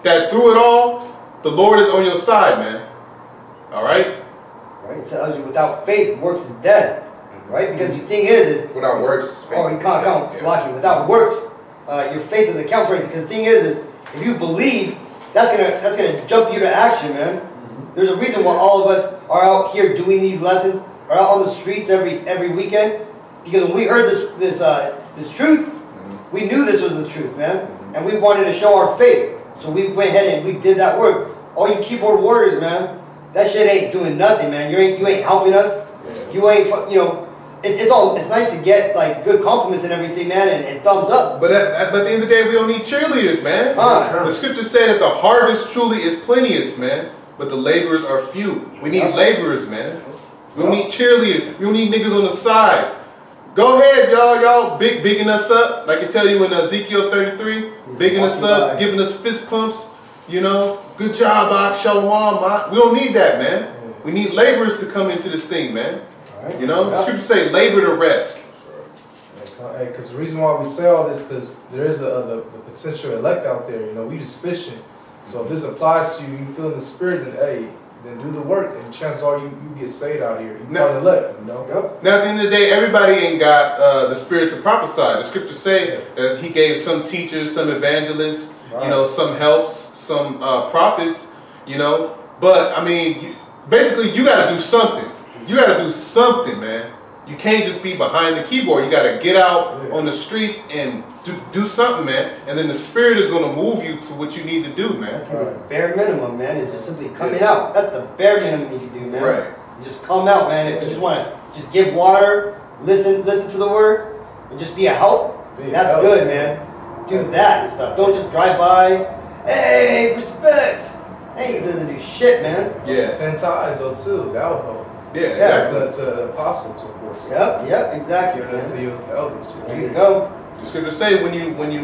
that through it all, the Lord is on your side, man. All right? Right? It tells you without faith, works is dead. Right? Because the thing is without works. Faith. You can't count. Yeah. Without works, your faith doesn't count for anything. Because the thing is if you believe, that's gonna jump you to action, man. There's a reason why all of us are out here doing these lessons, are out on the streets every weekend. Because when we heard this truth, we knew this was the truth, man, and we wanted to show our faith. So we went ahead and we did that work. All you keyboard warriors, man, that shit ain't doing nothing, man. You ain't helping us. You ain't, you know. It's nice to get like good compliments and everything, man, and thumbs up. But at the end of the day, we don't need cheerleaders, man. The scripture said that the harvest truly is plenteous, man, but the laborers are few. We need laborers, man. We don't need cheerleaders. We don't need niggas on the side. Go ahead, y'all bigging us up. Like I tell you in Ezekiel 33, bigging us up, giving us fist pumps. You know, good job, Doc, Shalom. We don't need that, man. We need laborers to come into this thing, man. You know, the scriptures say labor to rest. Because the reason why we say all this, because there is the potential elect out there. You know, we just fishing. So if this applies to you, you feel in the spirit, then hey, then do the work, and chances are you get saved out here. You are the elect, you know. Now at the end of the day, everybody ain't got the spirit to prophesy. The scriptures say that He gave some teachers, some evangelists, you know, some helps, some prophets, you know. But I mean, basically, you got to do something. You got to do something, man. You can't just be behind the keyboard. You got to get out on the streets and do something, man. And then the Spirit is going to move you to what you need to do, man. That's the bare minimum, man. It's just simply coming out. That's the bare minimum you can do, man. Right. You just come out, man. If you just want to just give water, listen to the word, and just be a help, that's good, man. Do that and stuff. Don't just drive by. Hey, respect. Hey, it doesn't do shit, man. Yeah. Send ties, though, too. That will help. Yeah, that's apostles, of course. Yep, exactly. That's your elders. There you go. The scriptures say when you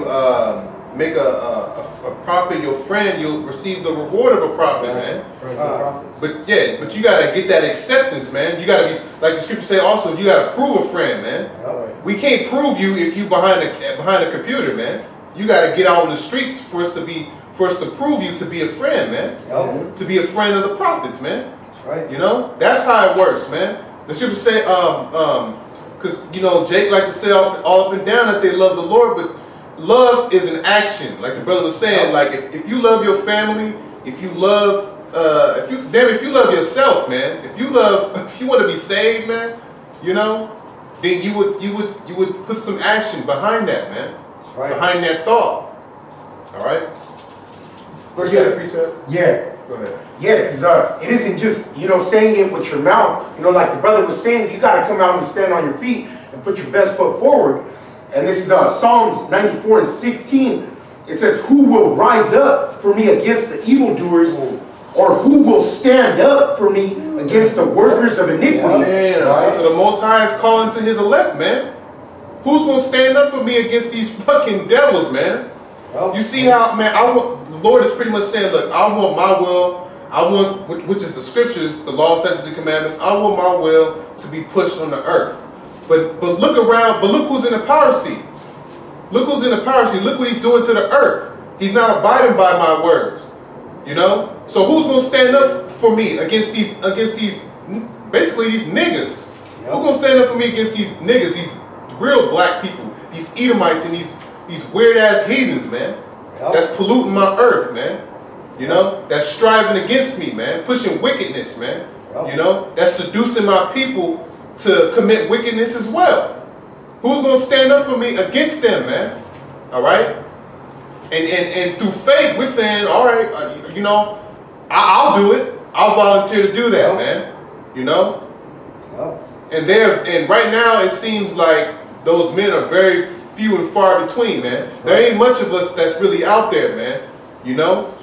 make a prophet your friend, you'll receive the reward of a prophet, man. But you gotta get that acceptance, man. You gotta be like the scriptures say. Also, you gotta prove a friend, man. Right. We can't prove you if you behind a computer, man. You gotta get out on the streets for us to prove you to be a friend, man. Yep. To be a friend of the prophets, man. Right. You know, that's how it works, man. The scriptures say, because you know, Jake like to say all up and down that they love the Lord, but love is an action. Like the brother was saying, like if you love your family, if you love, if you love yourself, man, if you want to be saved, man, you know, then you would put some action behind that, man. That's right. Behind that thought. All right. Verse you got a precept? Yeah. Go ahead. Yeah, because it isn't just, you know, saying it with your mouth. You know, like the brother was saying, you got to come out and stand on your feet and put your best foot forward. And this is Psalms 94 and 16. It says, who will rise up for me against the evildoers, or who will stand up for me against the workers of iniquity? Man, right? So the Most High is calling to His elect, man. Who's going to stand up for me against these fucking devils, man? You see how, man, the Lord is pretty much saying, look, I want my will, which is the scriptures, the law, statutes, and commandments, I want my will to be pushed on the earth. But look around, but look who's in the power seat. Look who's in the power seat. Look what He's doing to the earth. He's not abiding by my words. You know? So who's going to stand up for me against these basically these niggas? Who's gonna stand up for me against these niggas, these real black people, these Edomites and these weird ass heathens, man? That's polluting my earth, man. You know, that's striving against me, man, pushing wickedness, man. You know, that's seducing my people to commit wickedness as well. Who's gonna stand up for me against them, man? All right? And through faith, we're saying, all right, you know, I'll do it. I'll volunteer to do that, man. You know? And right now it seems like those men are very few and far between, man. There ain't much of us that's really out there, man. You know?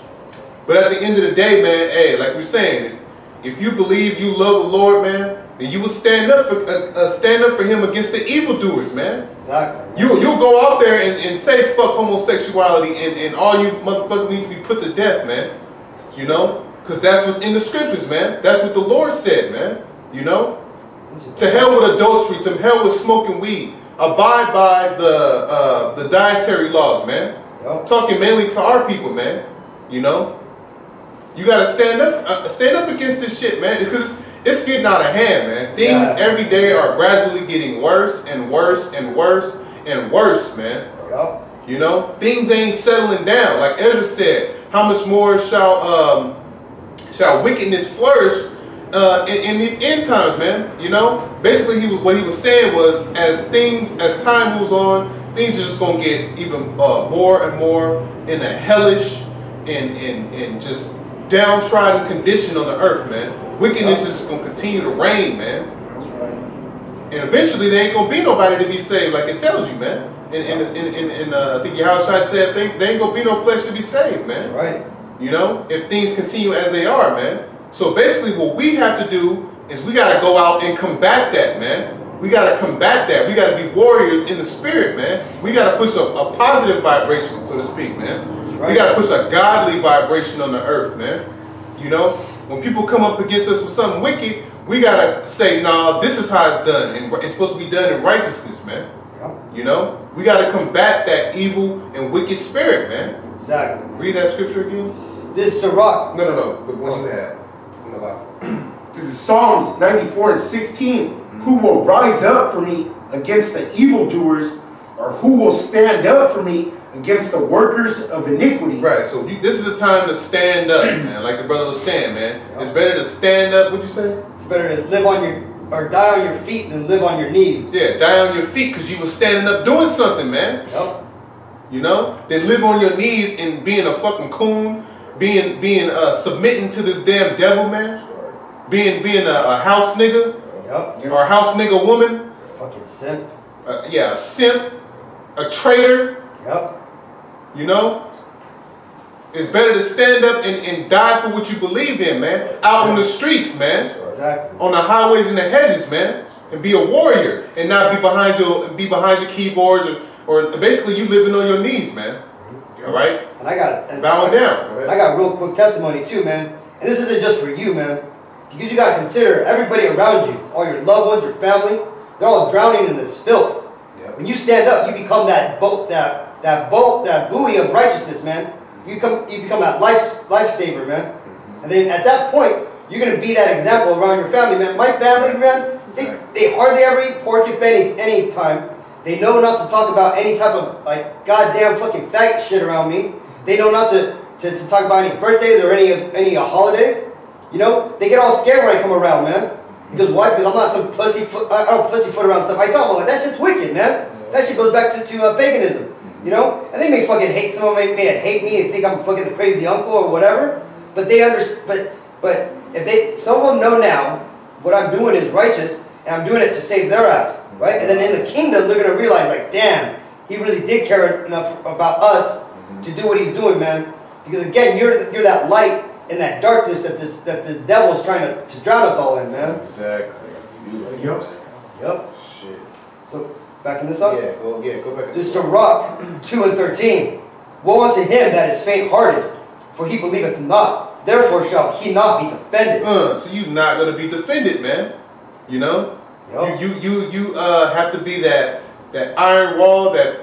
But at the end of the day, man, hey, like we're saying, if you believe you love the Lord, man, then you will stand up for him against the evildoers, man. Exactly. Man. You'll go out there and say fuck homosexuality and all you motherfuckers need to be put to death, man. You know? Because that's what's in the scriptures, man. That's what the Lord said, man. You know? To hell with adultery, to hell with smoking weed. Abide by the dietary laws, man. I'm talking mainly to our people, man. You know? You gotta stand up against this shit, man, because it's getting out of hand, man. Things every day are gradually getting worse and worse and worse and worse, man. You know, things ain't settling down. Like Ezra said, how much more shall wickedness flourish in these end times, man? You know, basically what he was saying was, as time moves on, things are just gonna get even more and more in a hellish and just downtrodden condition on the earth, man. Wickedness is just gonna continue to reign, man. That's right. And eventually there ain't gonna be nobody to be saved, like it tells you, man. And I think Yahushua said there ain't gonna be no flesh to be saved, man. Right. You know, if things continue as they are, man. So basically what we have to do is we gotta go out and combat that, man. We gotta combat that. We gotta be warriors in the spirit, man. We gotta push a positive vibration, so to speak, man. We gotta push a godly vibration on the earth, man. You know, when people come up against us with something wicked, we gotta say, nah, this is how it's done, and it's supposed to be done in righteousness, man. You know, we gotta combat that evil and wicked spirit, man. Exactly. Read that scripture again. This is a rock. No. But when you had, This is Psalms 94:16. Who will rise up for me against the evildoers, or who will stand up for me against the workers of iniquity? Right, so this is a time to stand up, man. Like the brother was saying, man. It's better to stand up. What'd you say? It's better to live on or die on your feet than live on your knees. Yeah, die on your feet because you were standing up doing something, man. You know, then live on your knees and being a fucking coon, being submitting to this damn devil, man. Being a house nigga, or a house nigga woman. Fucking simp. Yeah, a simp, a traitor. You know, it's better to stand up and die for what you believe in, man. Out on the streets, man. Exactly. On the highways and the hedges, man, and be a warrior and not be behind your keyboards or basically you living on your knees, man. All right. And I got bowing down. Right? I got a real quick testimony too, man. And this isn't just for you, man, because you got to consider everybody around you, all your loved ones, your family. They're all drowning in this filth. When you stand up, you become that boat, that buoy of righteousness, man. You become that lifesaver, man. And then at that point, you're gonna be that example around your family, man. My family, man, they hardly ever eat pork if any time. They know not to talk about any type of like goddamn fucking faggot shit around me. They know not to talk about any birthdays or any holidays. You know, they get all scared when I come around, man. Because why? Because I'm not some pussyfoot. I don't pussyfoot around stuff. I tell them like that shit's wicked, man. That shit goes back to paganism. You know, and they may fucking hate. Some of them may hate me and think I'm fucking the crazy uncle or whatever. But they understand. But if some of them know now what I'm doing is righteous and I'm doing it to save their ass, right? And then in the kingdom they're gonna realize like, damn, he really did care enough about us to do what he's doing, man. Because again, you're that light in that darkness that this devil's trying to drown us all in, man. Exactly. Yep. Shit. So backing this up. Yeah. Go back. This is Sirach 2:13. Woe unto him that is faint-hearted, for he believeth not. Therefore shall he not be defended. So you're not gonna be defended, man. You know. Yep. You have to be that iron wall, that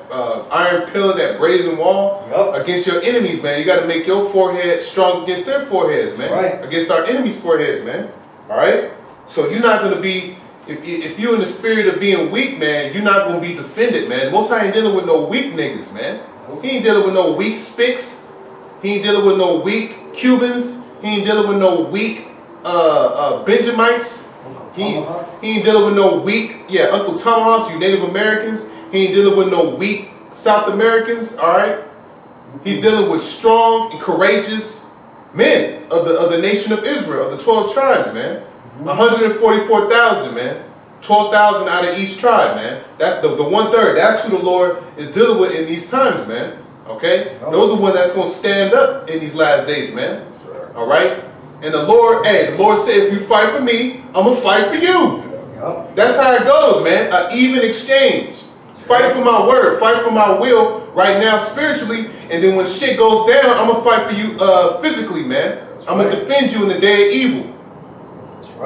iron pillar, that brazen wall against your enemies, man. You got to make your forehead strong against their foreheads, man. Right. Against our enemies' foreheads, man. All right. So you're not gonna be if you're in the spirit of being weak, man, you're not gonna be defended, man. Most High ain't dealing with no weak niggas, man. He ain't dealing with no weak spics. He ain't dealing with no weak Cubans. He ain't dealing with no weak Benjamites. He ain't dealing with no weak, Uncle Tomahawks, you Native Americans. He ain't dealing with no weak South Americans, all right? He's dealing with strong and courageous men of the nation of Israel, of the 12 tribes, man. 144,000, man. 12,000 out of each tribe, man. That the 1/3. That's who the Lord is dealing with in these times, man. Okay, those are the ones that's gonna stand up in these last days, man. All right. And the Lord, the Lord said, if you fight for me, I'm gonna fight for you. That's how it goes, man. An even exchange. Fight for my word, fight for my will right now spiritually, and then when shit goes down, I'm gonna fight for you physically, man. I'm gonna defend you in the day of evil.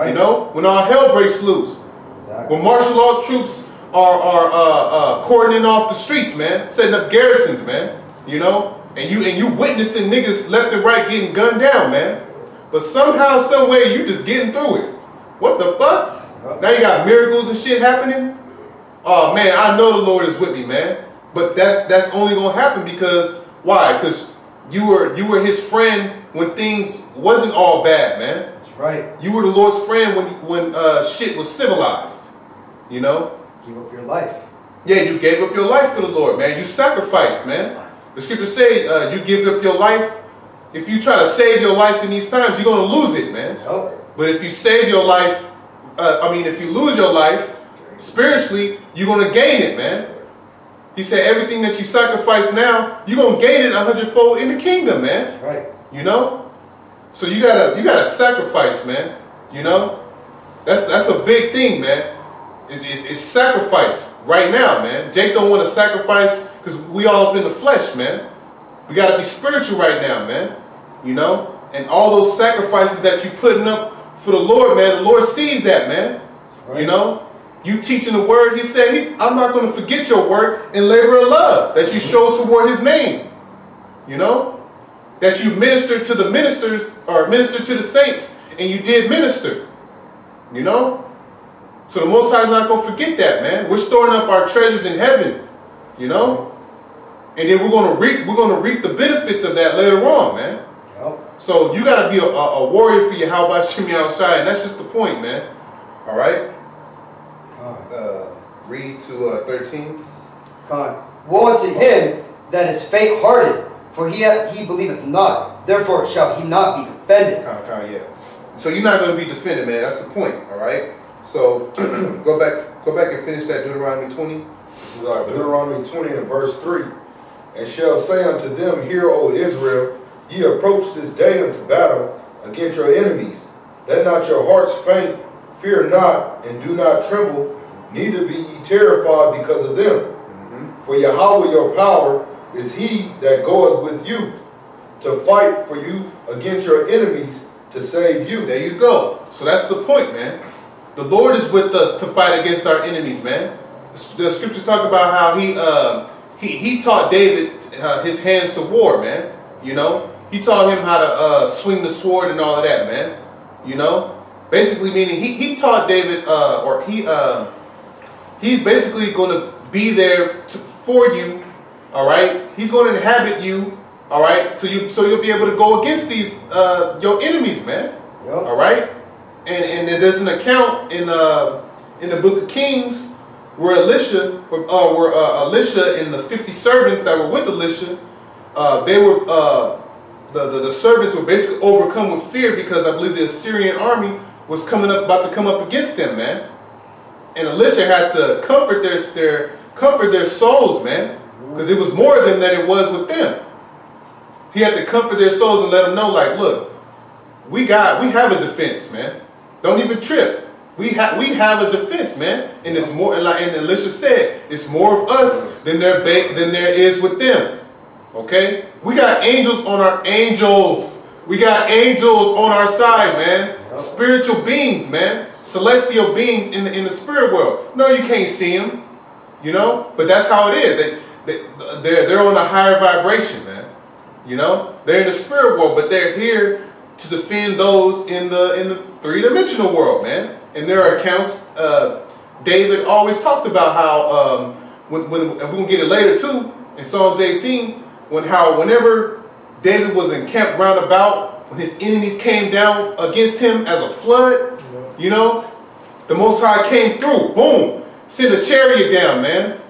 You know, when all hell breaks loose. When martial law troops are cordoning off the streets, man, setting up garrisons, man. You know, and you witnessing niggas left and right getting gunned down, man. But somehow, some way, you just getting through it. What the fuck? Now you got miracles and shit happening. Oh man, I know the Lord is with me, man. But that's only gonna happen because why? Because you were His friend when things wasn't all bad, man. That's right. You were the Lord's friend when shit was civilized. You know. Give up your life. Yeah, you gave up your life for the Lord, man. You sacrificed, man. The scriptures say you give up your life. If you try to save your life in these times, you're going to lose it, man. But if you save your life, if you lose your life, spiritually, you're going to gain it, man. He said everything that you sacrifice now, you're going to gain it 100-fold in the kingdom, man. That's right. You know? So you gotta sacrifice, man. You know? That's a big thing, man. It's sacrifice right now, man. Jake don't want to sacrifice because we all up in the flesh, man. We got to be spiritual right now, man. You know? And all those sacrifices that you putting up for the Lord, man, the Lord sees that, man. Right. You know? You teaching the word, He said, I'm not going to forget your work and labor of love that you showed toward His name. You know? That you ministered to the ministers, or ministered to the saints, and you did minister. You know? So the Most High is not going to forget that, man. We're storing up our treasures in heaven. You know? And then we're going to reap the benefits of that later on, man. Yep. So you got to be a warrior for your how about Shimmy outside, and that's just the point, man. All right? Read to 13. Woe unto him that is faint-hearted, for he believeth not. Therefore shall he not be defended. Yeah. So you're not going to be defended, man. That's the point. All right. So go back and finish that Deuteronomy 20. Deuteronomy 20 and verse 3. And shall say unto them, Hear, O Israel, ye approach this day unto battle against your enemies. Let not your hearts faint, fear not, and do not tremble, neither be ye terrified because of them. For Yahweh your power is He that goeth with you to fight for you against your enemies to save you. There you go. So that's the point, man. The Lord is with us to fight against our enemies, man. The scriptures talk about how He taught David his hands to war, man. You know, He taught him how to swing the sword and all of that, man. You know, basically meaning he taught David, he's basically going to be there for you. All right, He's going to inhabit you. All right, so you'll be able to go against these your enemies, man. Yep. All right, and there's an account in the book of Kings where Elisha and the 50 servants that were with Elisha, the servants were basically overcome with fear because I believe the Assyrian army was about to come up against them, man. And Elisha had to comfort their souls, man, because it was more than that it was with them. He had to comfort their souls and let them know, like, look, we have a defense, man. Don't even trip. We have a defense, man. And it's more, and Elisha said, it's more of us than there is with them. Okay? We got angels on our We got angels on our side, man. Yep. Spiritual beings, man. Celestial beings in the spirit world. No, you can't see them. You know? But that's how it is. They're on a higher vibration, man. You know? They're in the spirit world, but they're here to defend those in the three-dimensional world, man. in their accounts, David always talked about how, and we're going to get it later too, in Psalms 18, whenever David was encamped round about, when his enemies came down against him as a flood, you know, the Most High came through, boom, sent a chariot down, man.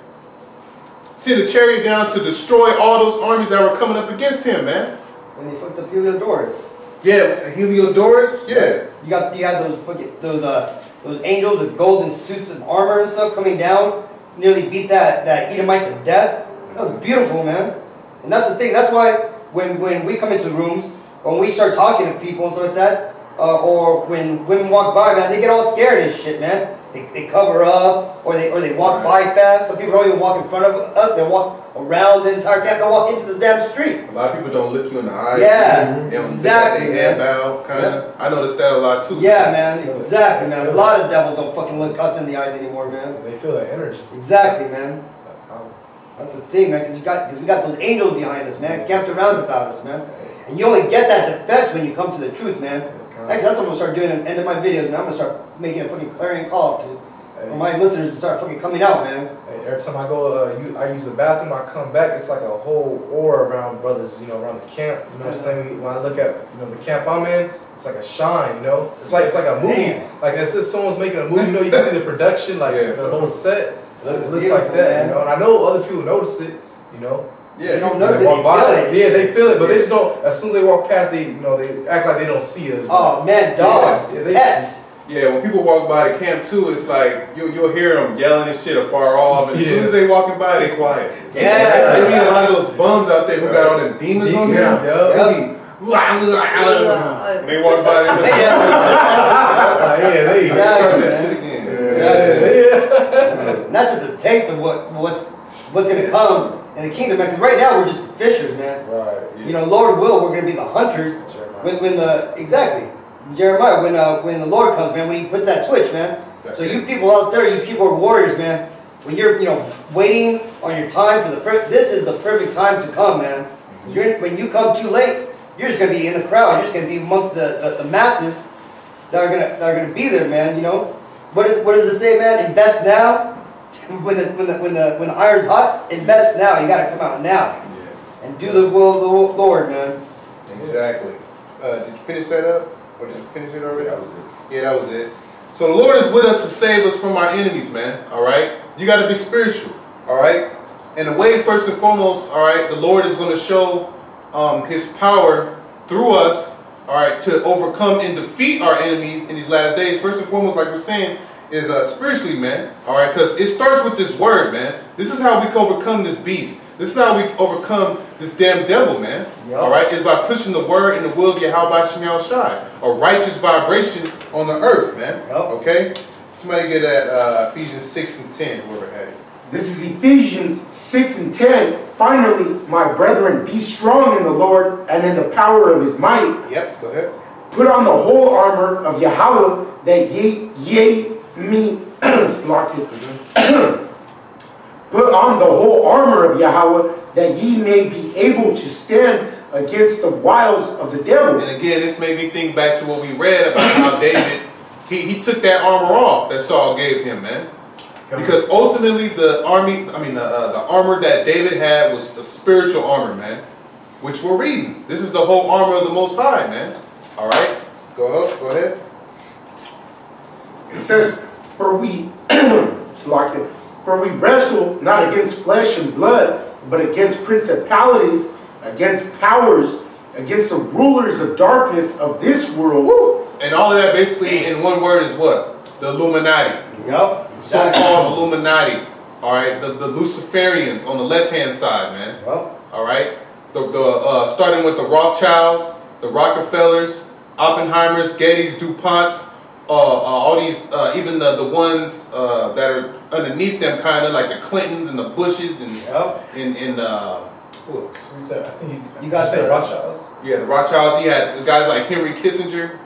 Sent a chariot down to destroy all those armies that were coming up against him, man. When they fucked up Heliodorus. Yeah, Heliodorus, yeah. You got those angels with golden suits of armor and stuff coming down, nearly beat that Edomite to death. That was beautiful, man. And that's the thing. That's why when we come into rooms, when we start talking to people and stuff like that, or when women walk by, man, they get all scared and shit, man. They cover up, or they walk by fast. Some people don't even walk in front of us. They walk around the entire camp. They'll walk into the damn street. A lot of people don't look you in the eyes. Yeah, exactly. They head bow, kind of. I noticed that a lot too. Yeah, man, exactly, man. A lot of devils don't fucking look us in the eyes anymore, man. They feel that energy. Exactly, man. That's the thing, man, because we got those angels behind us, man, camped around about us, man. And you only get that defense when you come to the truth, man. Actually, that's what I'm going to start doing at the end of my videos, man. I'm going to start making a fucking clarion call for my listeners to start fucking coming out, man. Hey, every time I go, I use the bathroom, I come back, it's like a whole aura around brothers, you know, around the camp. You know what I'm saying? When I look at, you know, the camp I'm in, it's like a shine, you know? It's like a movie. Damn. Like as if someone's making a movie, you know, you can see the production, like the whole set. It looks like that, man. you know? And I know other people notice it, you know? Yeah, you don't notice they it, walk you by, feel it. yeah, they feel it, but they just don't, as soon as they walk past, they act like they don't see us. Oh, man, dogs, pets. Yeah, when people walk by the camp too, it's like you'll hear them yelling and shit afar off. And as soon as they walking by, they quiet. Yeah. There be a lot of those bums out there who got all them demons on them. They be when they walk by, they they start that shit again. And that's just a taste of what's gonna come in the kingdom, man. Because right now we're just fishers, man. Right. You know, Lord will, we're gonna be the hunters. Jeremiah, when the Lord comes, man, when He puts that switch, man. That's so it. you people out there, you keyboard warriors, man, when you're waiting on your time for this is the perfect time to come, man. When you come too late, you're just gonna be in the crowd. You're just gonna be amongst the masses that are gonna be there, man. You know, what does it say, man? Invest now. When the iron's hot, invest now. You gotta come out now and do the will of the Lord, man. Exactly. Did you finish that up? Or did you finish it already? That was it. Yeah, that was it. So the Lord is with us to save us from our enemies, man. All right? You got to be spiritual. All right? And the way, first and foremost, all right, the Lord is going to show His power through us, all right, to overcome and defeat our enemies in these last days. First and foremost, like we're saying, is spiritually, man. All right? Because it starts with this word, man. This is how we can overcome this beast. This is how we overcome this damn devil, man. Yep. All right, is by pushing the word and the will of Yahweh Shem Shai, a righteous vibration on the earth, man. Yep. Okay, somebody get that Ephesians 6 and 10, whoever had it. This is Ephesians 6 and 10. Finally, my brethren, be strong in the Lord and in the power of His might. Yep, go ahead. Put on the whole armor of Yahweh that ye me Put on the whole armor of Yahweh that ye may be able to stand against the wiles of the devil. And again, this made me think back to what we read about how David, he took that armor off that Saul gave him, man. Because ultimately the armor that David had was a spiritual armor, man. Which we're reading. This is the whole armor of the Most High, man. All right, go ahead. It says, for we wrestle not against flesh and blood, but against principalities, against powers, against the rulers of darkness of this world. Woo. And all of that basically in one word is what? The Illuminati. Yep. So-called Illuminati. All right, the Luciferians on the left-hand side, man. Yep. All right, starting with the Rothschilds, the Rockefellers, Oppenheimers, Gettys, DuPonts, all these, even the ones that are underneath them, kind of like the Clintons and the Bushes and who else? We said, I think you guys said said Rothschilds. Yeah, the Rothschilds. He had guys like Henry Kissinger.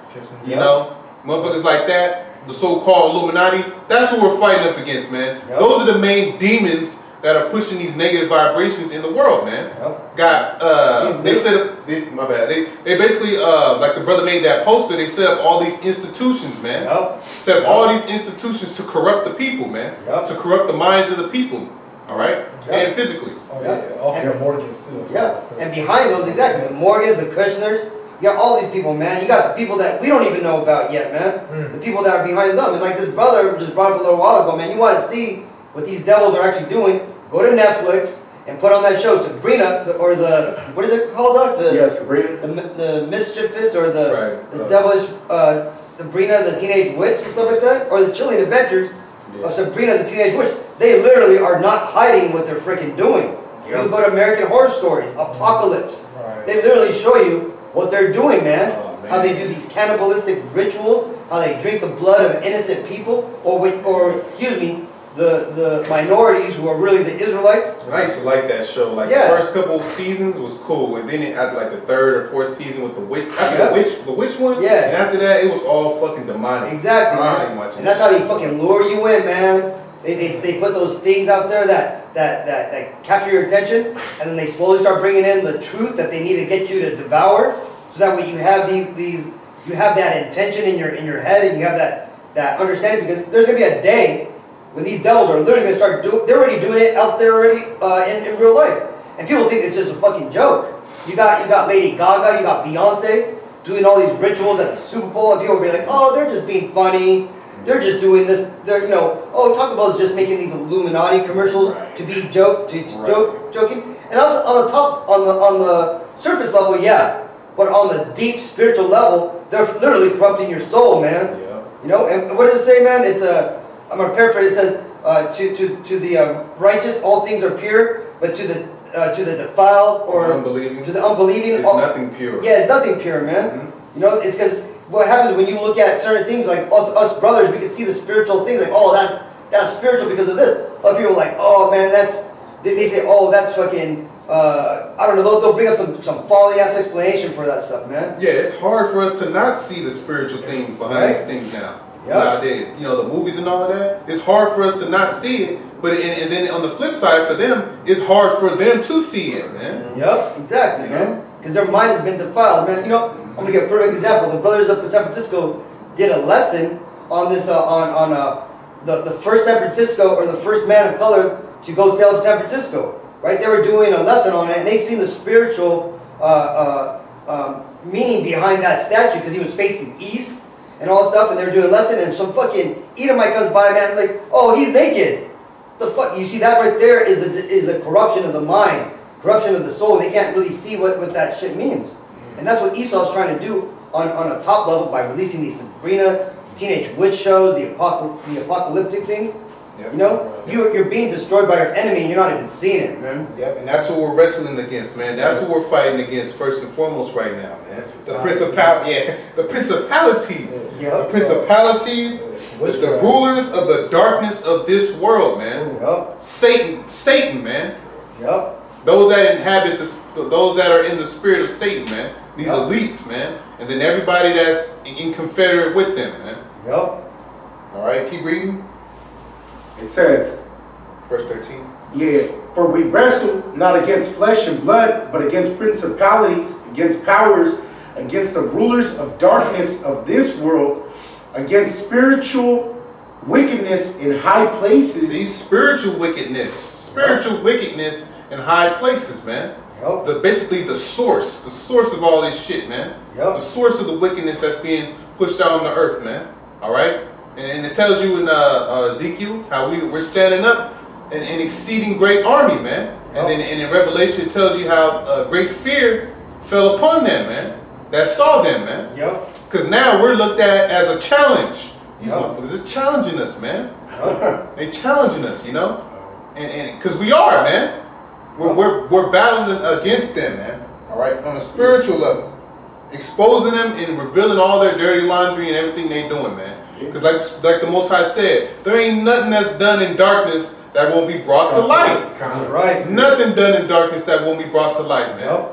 You know, motherfuckers like that. The so-called Illuminati. That's what we're fighting up against, man. Those are the main demons that are pushing these negative vibrations in the world, man. Yep. Got they set up my bad. They basically like the brother made that poster. They set up all these institutions, man. Yep. Set up all these institutions to corrupt the people, man. Yep. To corrupt the minds of the people. All right, and physically. Oh, yeah. Also Morgans too. Yeah, and behind those, exactly, the Morgans, the Kushners, you got all these people, man. You got the people that we don't even know about yet, man. The people that are behind them. And like this brother just brought up a little while ago, man, you want to see what these devils are actually doing, go to Netflix and put on that show, Sabrina, or the, what is it called, Doc? Sabrina. The mischievous, or the devilish Sabrina, the Teenage Witch, and stuff like that? Or the Chilling Adventures of Sabrina, the Teenage Witch. They literally are not hiding what they're freaking doing. You go to American Horror Stories, Apocalypse. They literally show you what they're doing, man. How they do these cannibalistic rituals, how they drink the blood of innocent people, or excuse me, the minorities who are really the Israelites. I used to like that show. Like the first couple of seasons was cool, and then it had like the third or fourth season with the witch. After the witch one, and after that it was all fucking demonic. Exactly, man. And that's how they fucking lure you in, man. They put those things out there that capture your attention, and then they slowly start bringing in the truth that they need to get you to devour, so that way you have you have that intention in your head, and you have that understanding, because there's gonna be a day when these devils are literally gonna start doing. They're already doing it out there already in real life, and people think it's just a fucking joke. You got Lady Gaga, you got Beyonce doing all these rituals at the Super Bowl, and people will be like, oh, they're just being funny. They're just doing this. They're, oh, Taco Bell's just making these Illuminati commercials to be joking. And on the surface level, yeah, but on the deep spiritual level, they're literally corrupting your soul, man. Yeah. And what does it say, man? It's I'm gonna paraphrase. It says, to the righteous, all things are pure, but to the defiled or to the unbelieving, it's nothing pure. Yeah, it's nothing pure, man. It's because what happens when you look at certain things, like us brothers, we can see the spiritual things, like, oh, that's spiritual because of this. Other people are like, oh man, they say, oh, that's fucking, I don't know, they'll bring up some folly ass explanation for that stuff, man. Yeah, it's hard for us to not see the spiritual things behind these things now. Nowadays, the movies and all of that, it's hard for us to not see it, but and then on the flip side for them, it's hard for them to see it, man. Yep, exactly, man. Because their mind has been defiled, man. I'm gonna give a perfect example. The brothers up in San Francisco did a lesson on this, on the first San Francisco, or the first man of color to go sail to San Francisco, right? They were doing a lesson on it, and they seen the spiritual meaning behind that statue, because he was facing east and all stuff, and they were doing a lesson, and some fucking Edomite comes by, man, like, oh, he's naked. The fuck? You see that right there is a corruption of the mind. Corruption of the soul. They can't really see what that shit means. And that's what Esau's trying to do on a top level by releasing these Sabrina, teenage witch shows, the apocalyptic things. Yep. You're being destroyed by your enemy, and you're not even seeing it, man. Yep, and that's what we're wrestling against, man. That's what we're fighting against first and foremost right now, man. The principalities. The principalities, the rulers of the darkness of this world, man. Yep. Satan, man. Yep. Those that inhabit those that are in the spirit of Satan, man. These elites, man. And then everybody that's in confederate with them, man. Yep. All right, keep reading. It says, verse 13. Yeah, for we wrestle not against flesh and blood, but against principalities, against powers, against the rulers of darkness of this world, against spiritual wickedness in high places. See, spiritual wickedness in high places, man. Yep. Basically the source of all this shit, man. Yep. The source of the wickedness that's being pushed out on the earth, man. All right, and it tells you in Ezekiel how we're standing up an exceeding great army, man. Yep. And then in Revelation it tells you how great fear fell upon them, man. That saw them, man. Yep. Because now we're looked at as a challenge. These motherfuckers are challenging us, man. Yep. They challenging us, and because we are, man. We're battling against them, man. All right, on a spiritual level, exposing them and revealing all their dirty laundry and everything they doing, man. Because like the Most High said, there ain't nothing that's done in darkness that won't be brought to light. Right. Nothing done in darkness that won't be brought to light, man.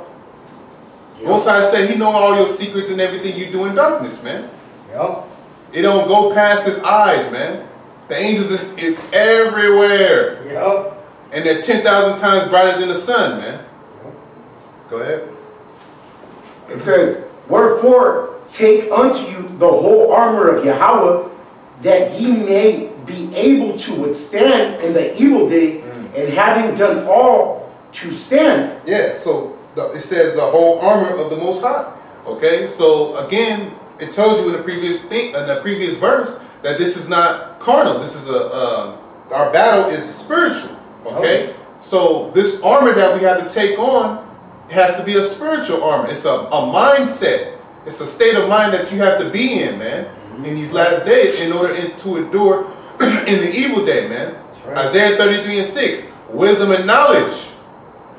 Yep. Most High said He know all your secrets and everything you do in darkness, man. Yep. It don't go past His eyes, man. The angels is everywhere. Yep. And they're 10,000 times brighter than the sun, man. Go ahead. It says, wherefore take unto you the whole armor of Yahweh, that ye may be able to withstand in the evil day, and having done all to stand. Yeah, so it says the whole armor of the Most High. Okay, so again, it tells you in the previous verse that this is not carnal. This is our battle is spiritual. Okay, so this armor that we have to take on has to be a spiritual armor. It's a mindset. It's a state of mind that you have to be in, man, in these last days in order to endure in the evil day, man. Right. Isaiah 33:6, wisdom and knowledge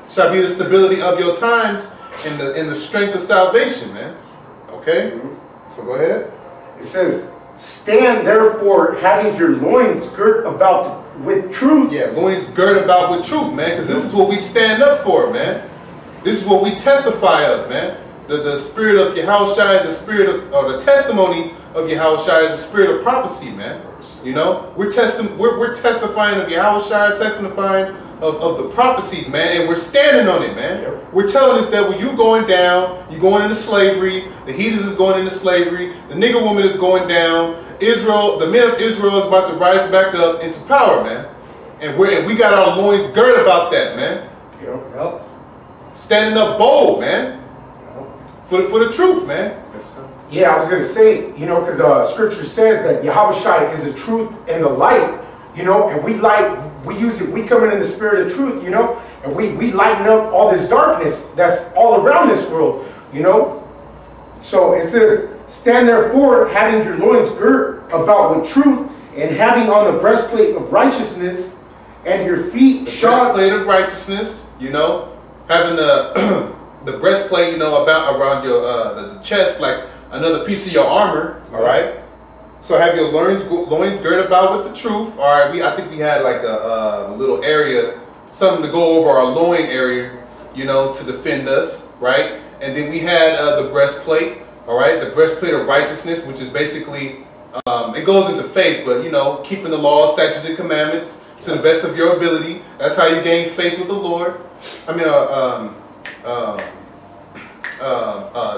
shall be the stability of your times and the strength of salvation, man. Okay, so go ahead. It says, stand therefore having your loins girt about with truth. Yeah, loins girt about with truth, man, because this is what we stand up for, man. This is what we testify of, man. The spirit of Yahushua is the spirit of, or the testimony of Yahushua is the spirit of prophecy, man. You know, we're testifying of Yahushua, testifying of the prophecies, man, and we're standing on it, man. We're telling this devil, you going down, you going into slavery, the heathens is going into slavery, the nigger woman is going down, Israel, the men of Israel is about to rise back up into power, man. And we got our loins girt about that, man. Yep. Standing up bold, man. For the truth, man. Yeah, I was going to say, you know, because scripture says that Yahushua is the truth and the light, you know, and we use it, we come in the spirit of truth, you know, and we lighten up all this darkness that's all around this world, you know. So it says, stand therefore, having your loins girt about with truth, and having on the breastplate of righteousness, and your feet shod. Breastplate of righteousness, you know, having the the breastplate, you know, around your the chest, like another piece of your armor. All right. So have your loins girt about with the truth. All right. I think we had like a little area, something to go over our loin area, you know, to defend us, right? And then we had the breastplate. All right, the breastplate of righteousness, which is basically it goes into faith, but you know, keeping the law, statutes, and commandments to the best of your ability. That's how you gain faith with the Lord. I mean,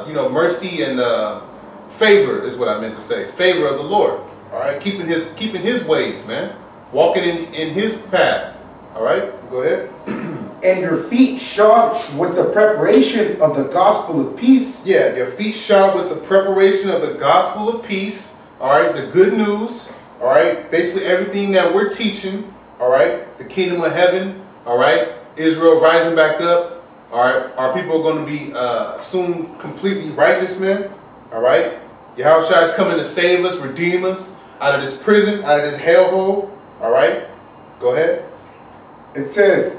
you know, mercy and favor is what I meant to say. Favor of the Lord. All right, keeping His ways, man. Walking in His paths. All right, go ahead. And your feet shod with the preparation of the gospel of peace. Yeah, your feet shod with the preparation of the gospel of peace. All right, the good news. All right, basically everything that we're teaching. All right, the kingdom of heaven. All right, Israel rising back up. All right, our people are going to be soon completely righteous, man. All right, Yahushua is coming to save us, redeem us out of this prison, out of this hellhole. All right, go ahead. It says,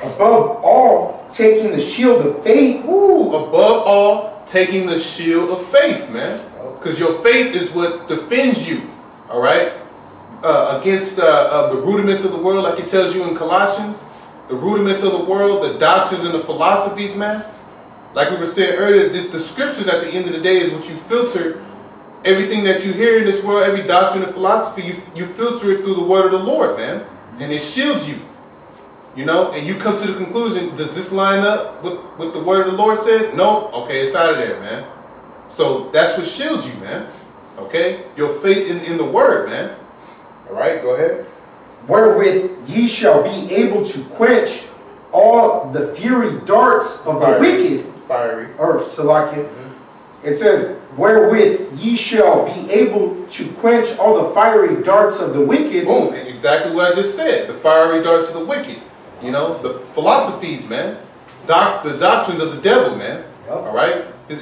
above all, taking the shield of faith. Ooh, above all, taking the shield of faith, man. Because your faith is what defends you, all right? Against the rudiments of the world, like it tells you in Colossians. The rudiments of the world, the doctrines and the philosophies, man. Like we were saying earlier, the scriptures at the end of the day is what you filter. Everything that you hear in this world, every doctrine and philosophy, you filter it through the word of the Lord, man. And it shields you. You know, and you come to the conclusion, does this line up with what the word of the Lord said? No? Okay, it's out of there, man. So that's what shields you, man. Okay? Your faith in the word, man. All right, go ahead. Wherewith ye shall be able to quench all the fiery darts of the wicked. Fiery. Or Salakia. It says, wherewith ye shall be able to quench all the fiery darts of the wicked. Boom, exactly what I just said. The fiery darts of the wicked. You know, the philosophies, man. The doctrines of the devil, man. Yep. All right? His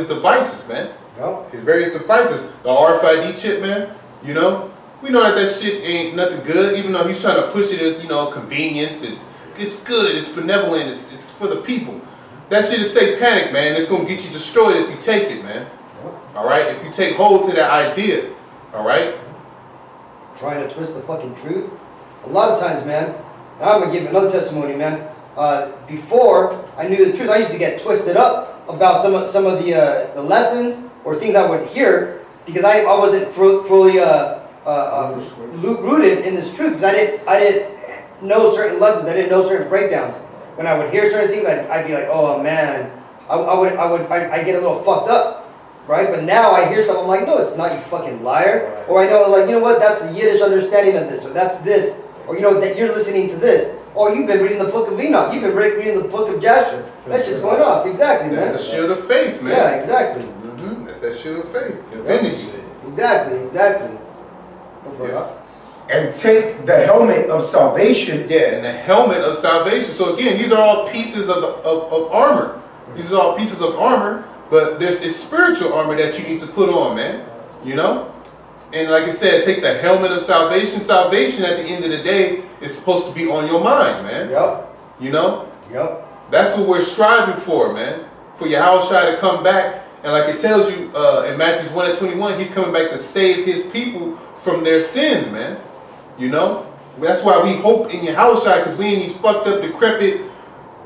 devices, man. Yep. His various devices. The RFID chip, man. You know? We know that shit ain't nothing good, even though he's trying to push it as, you know, convenience. It's good, it's benevolent, it's for the people. That shit is satanic, man. It's going to get you destroyed if you take it, man. Yep. All right? If you take hold to that idea. All right? Trying to twist the fucking truth. A lot of times, man, and I'm going to give another testimony, man. Before I knew the truth, I used to get twisted up about some of the lessons or things I would hear because I wasn't fully rooted in this truth because I didn't know certain lessons. I didn't know certain breakdowns. When I would hear certain things, I'd be like, oh man, I'd get a little fucked up, right? But now I hear something, I'm like, no, it's not, you fucking liar. Or I know, like, you know what, that's a Yiddish understanding of this, or that's this, or you know, that you're listening to this. Or you've been reading the book of Enoch, you've been reading the book of Jasher. That shit's going off, exactly, man. That's the shield of faith, man. Yeah, exactly. That's that shield of faith. It's energy. Exactly. Yeah. And take the helmet of salvation. Yeah, and the helmet of salvation. So again, these are all pieces of armor. These are all pieces of armor, but there's a spiritual armor that you need to put on, man. You know? And like I said, take the helmet of salvation. Salvation at the end of the day is supposed to be on your mind, man. Yep. You know? Yep. That's what we're striving for, man. For Yahushua to come back. And like it tells you in Matthew 1:21, he's coming back to save his people from their sins, man. You know? That's why we hope in Yahushua, because we in these fucked up, decrepit,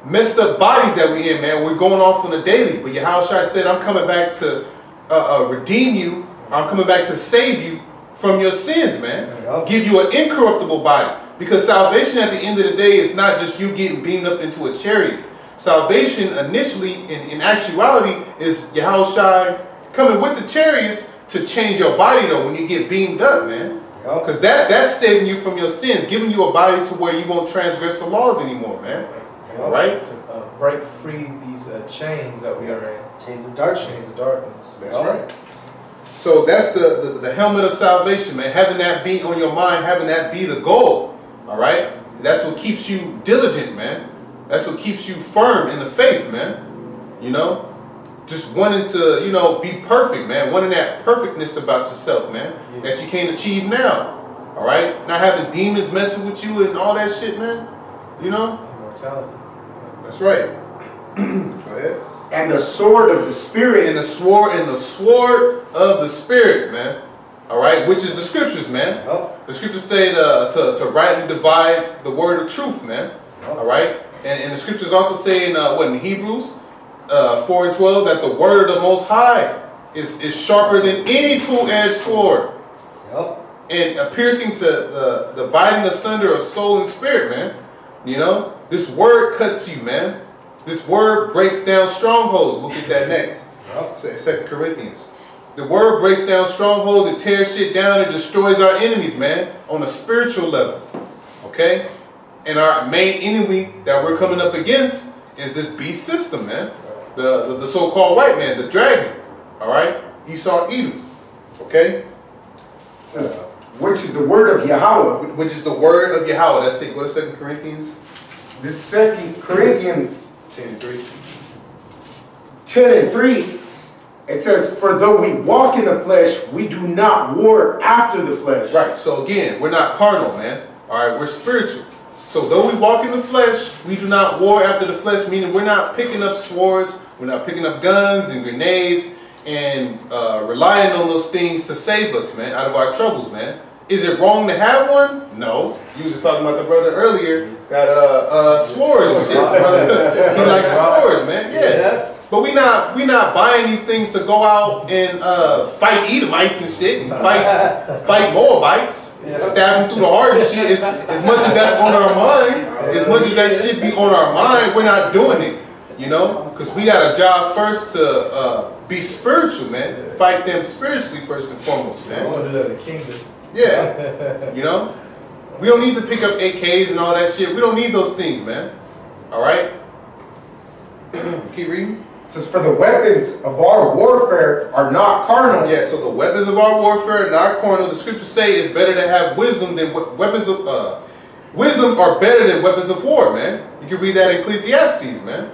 messed up bodies that we in, man. We're going off on a daily. But Yahushua said, I'm coming back to redeem you. I'm coming back to save you from your sins, man. Yep. Give you an incorruptible body. Because salvation at the end of the day is not just you getting beamed up into a chariot. Salvation initially, in actuality, is Yahushua coming with the chariots to change your body, though, when you get beamed up, man. Because that's saving you from your sins, giving you a body to where you won't transgress the laws anymore, man. All right? To break free these chains that we are in. Chains of darkness. Chains of darkness. That's right. So that's the helmet of salvation, man. Having that be on your mind, having that be the goal. All right? That's what keeps you diligent, man. That's what keeps you firm in the faith, man. You know? Just wanting to, you know, be perfect, man. Wanting that perfectness about yourself, man. Yeah. That you can't achieve now. All right? Not having demons messing with you and all that shit, man. You know? Immortality. That's right. Go ahead. And the sword of the Spirit. And the sword of the Spirit, man. All right? Which is the scriptures, man. Yep. The scriptures say to rightly divide the word of truth, man. Yep. All right? And the scriptures also say in Hebrews 4:12 that the word of the Most High is sharper than any two-edged sword. Yep. And piercing to the dividing asunder of soul and spirit, man. You know? This word cuts you, man. This word breaks down strongholds. We'll get that next. Yep. 2 Corinthians. The word breaks down strongholds. It tears shit down and destroys our enemies, man. On a spiritual level. Okay? And our main enemy that we're coming up against is this beast system, man. The so-called white man, the dragon. All right? Esau, Edom. Okay? Which is the word of Yahweh. Which is the word of Yahweh. That's it. Go to 2 Corinthians. This 2 Corinthians 10:3. 10:3. It says, for though we walk in the flesh, we do not war after the flesh. Right. So again, we're not carnal, man. All right, we're spiritual. So though we walk in the flesh, we do not war after the flesh, meaning we're not picking up swords, we're not picking up guns and grenades and relying on those things to save us, man, out of our troubles, man. Is it wrong to have one? No. You was just talking about the brother earlier, got sword and shit, brother. He likes swords, man. Yeah. But we not buying these things to go out and fight Edomites and shit, and fight Moabites, stab them through the heart and shit. As much as that's on our mind, as much as that shit be on our mind, we're not doing it, you know, because we got a job first to be spiritual, man. Fight them spiritually first and foremost, man. I want to do that in the kingdom. Yeah, you know, we don't need to pick up AKs and all that shit. We don't need those things, man. All right. Keep reading. It says, for the weapons of our warfare are not carnal. Yeah, so the weapons of our warfare are not carnal. The scriptures say it's better to have wisdom than weapons of wisdom are better than weapons of war, man. You can read that in Ecclesiastes, man.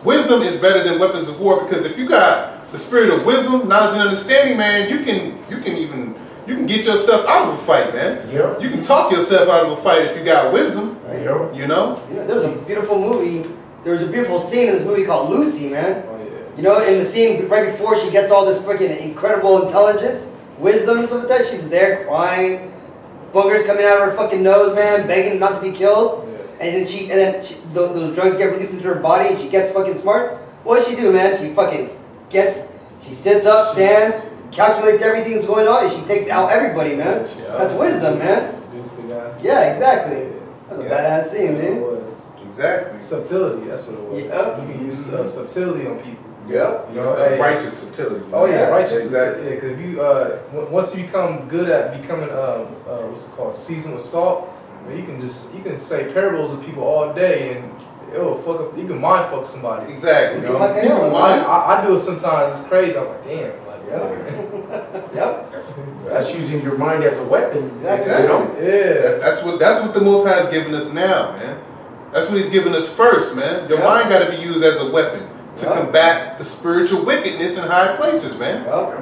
Wisdom is better than weapons of war, because if you got the spirit of wisdom, knowledge, and understanding, man, you can get yourself out of a fight, man. Yeah. You can talk yourself out of a fight if you got wisdom. Yeah. You know? There was a beautiful movie. There was a beautiful scene in this movie called Lucy, man. Oh, yeah. You know, in the scene right before she gets all this freaking incredible intelligence, wisdom and stuff like that, she's there crying, boogers coming out of her fucking nose, man, begging not to be killed. Yeah. And then those drugs get released into her body, and she gets fucking smart. What does she do, man? She sits up, stands, calculates everything that's going on, and she takes out everybody, man. That's wisdom, man. Seduce the guy. Yeah, exactly. That's a badass scene, It dude. was. Exactly. Subtlety, that's what it was. Yeah. You can use subtlety on people. Yeah. You know, hey. Righteous subtlety. Oh yeah, Yeah, righteous. exactly. Yeah, because if you once you become good at becoming what's it called, seasoned with salt, I mean, you can say parables of people all day and it'll fuck up. You can mind fuck somebody. Exactly. You like You can mind. I do it sometimes. It's crazy. I'm like, damn. Like, Yep. That's using your mind as a weapon. Exactly. You know? yeah. That's what the Most High is giving us now, man. That's what He's giving us first, man. Your Yeah. mind got to be used as a weapon to Yeah. combat the spiritual wickedness in high places, man. Yep.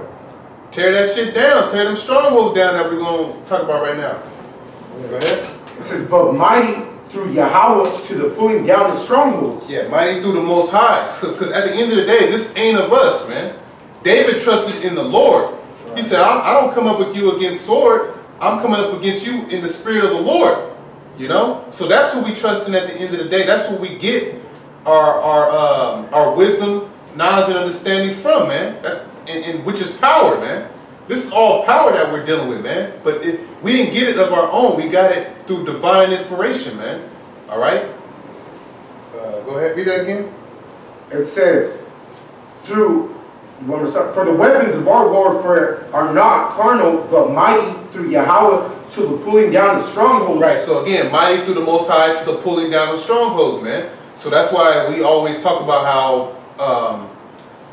Tear that shit down. Tear them strongholds down that we're going to talk about right now. Go ahead. It says, but mighty through Yahweh to the pulling down of strongholds. Yeah, mighty through the Most High. Because at the end of the day, this ain't of us, man. David trusted in the Lord. He said, I don't come up with you against sword. I'm coming up against you in the spirit of the Lord. You know? So that's who we trust in at the end of the day. That's who we get our wisdom, knowledge, and understanding from, man. And which is power, man. This is all power that we're dealing with, man. But we didn't get it of our own. We got it through divine inspiration, man. All right? Go ahead. Read that again. It says, you want to start? For the weapons of our warfare are not carnal, but mighty through Yahweh to the pulling down of strongholds. Right, so again, mighty through the Most High to the pulling down of strongholds, man. So that's why we always talk about how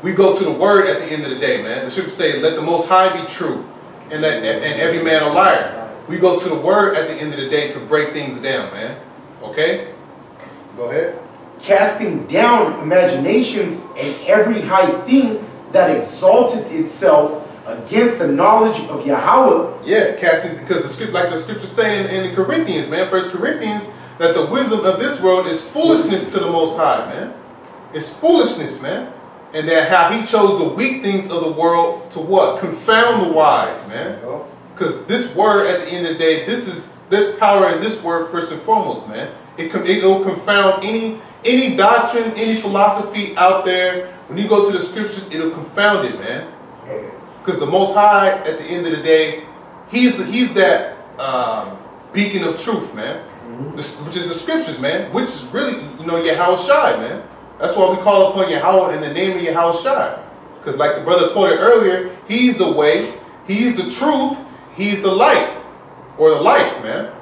we go to the Word at the end of the day, man. The scriptures say, let the Most High be true and every man a liar. We go to the Word at the end of the day to break things down, man. Okay? Go ahead. Casting down imaginations and every high thing that exalted itself against the knowledge of Yahweh. Yeah, casting, because the script, like the scriptures say in the Corinthians, man, 1 Corinthians, that the wisdom of this world is foolishness to the Most High, man. It's foolishness, man. And that how He chose the weak things of the world to what? Confound the wise, man. Because this word, at the end of the day, there's power in this word first and foremost, man. It'll confound any doctrine, any philosophy out there. When you go to the scriptures, it'll confound it, man. Because the Most High, at the end of the day, He's that beacon of truth, man. Which is the scriptures, man. Which is really, Yahweh Shai, man. That's why we call upon Yahweh in the name of Yahweh Shai. Because like the brother quoted earlier, He's the way, He's the truth, He's the light, or the life, man.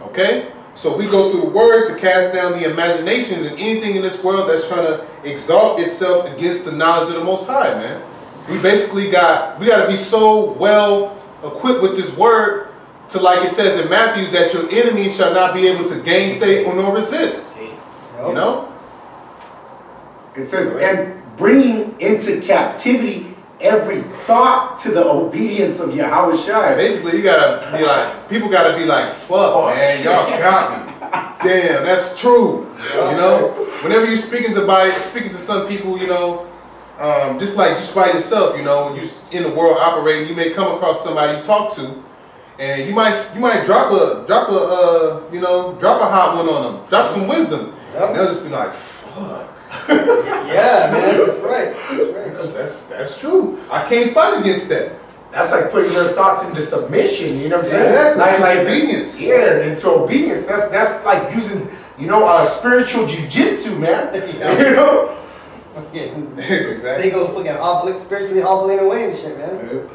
Okay? So we go through the word to cast down the imaginations and anything in this world that's trying to exalt itself against the knowledge of the Most High, man. We basically got to be so well equipped with this word to, like it says in Matthew, that your enemies shall not be able to gainsay or nor resist. You know? It says, and bringing into captivity every thought to the obedience of Yahweh Shai. Basically, you gotta be like, people gotta be like, fuck, man, y'all got me. Damn, that's true. You know, whenever you're speaking to some people, just by yourself, when you're in the world operating, you may come across somebody you talk to, and you might drop a hot one on them, drop some wisdom, and they'll just be like, fuck. Yeah, man, that's right. That's true. I can't fight against that. That's like putting your thoughts into submission. You know what I'm saying? Exactly. Like Obedience. Yeah, into obedience. That's like using spiritual jujitsu, man. Yeah. You know? Exactly. They go fucking spiritually hobbling away and shit, man.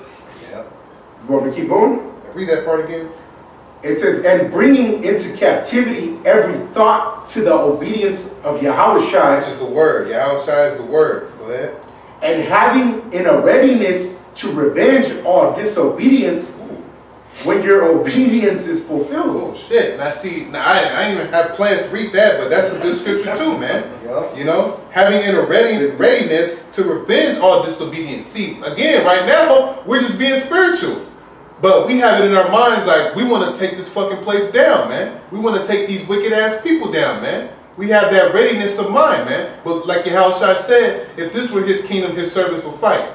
Yeah. You want me to keep going? Read that part again. It says, and bringing into captivity every thought to the obedience of Yahweh Shai, Which is the word. Yahweh Shai is the word. Go ahead. and having in a readiness to revenge all disobedience when your obedience is fulfilled. Oh shit! Now see, I didn't even have plans to read that, but that's a good scripture too, man. Yeah. Having in a readiness to revenge all disobedience. See, again, right now we're just being spiritual. But we have it in our minds like, we want to take this fucking place down, man. We want to take these wicked ass people down, man. We have that readiness of mind, man. But like Yahushua said, if this were His kingdom, His servants will fight.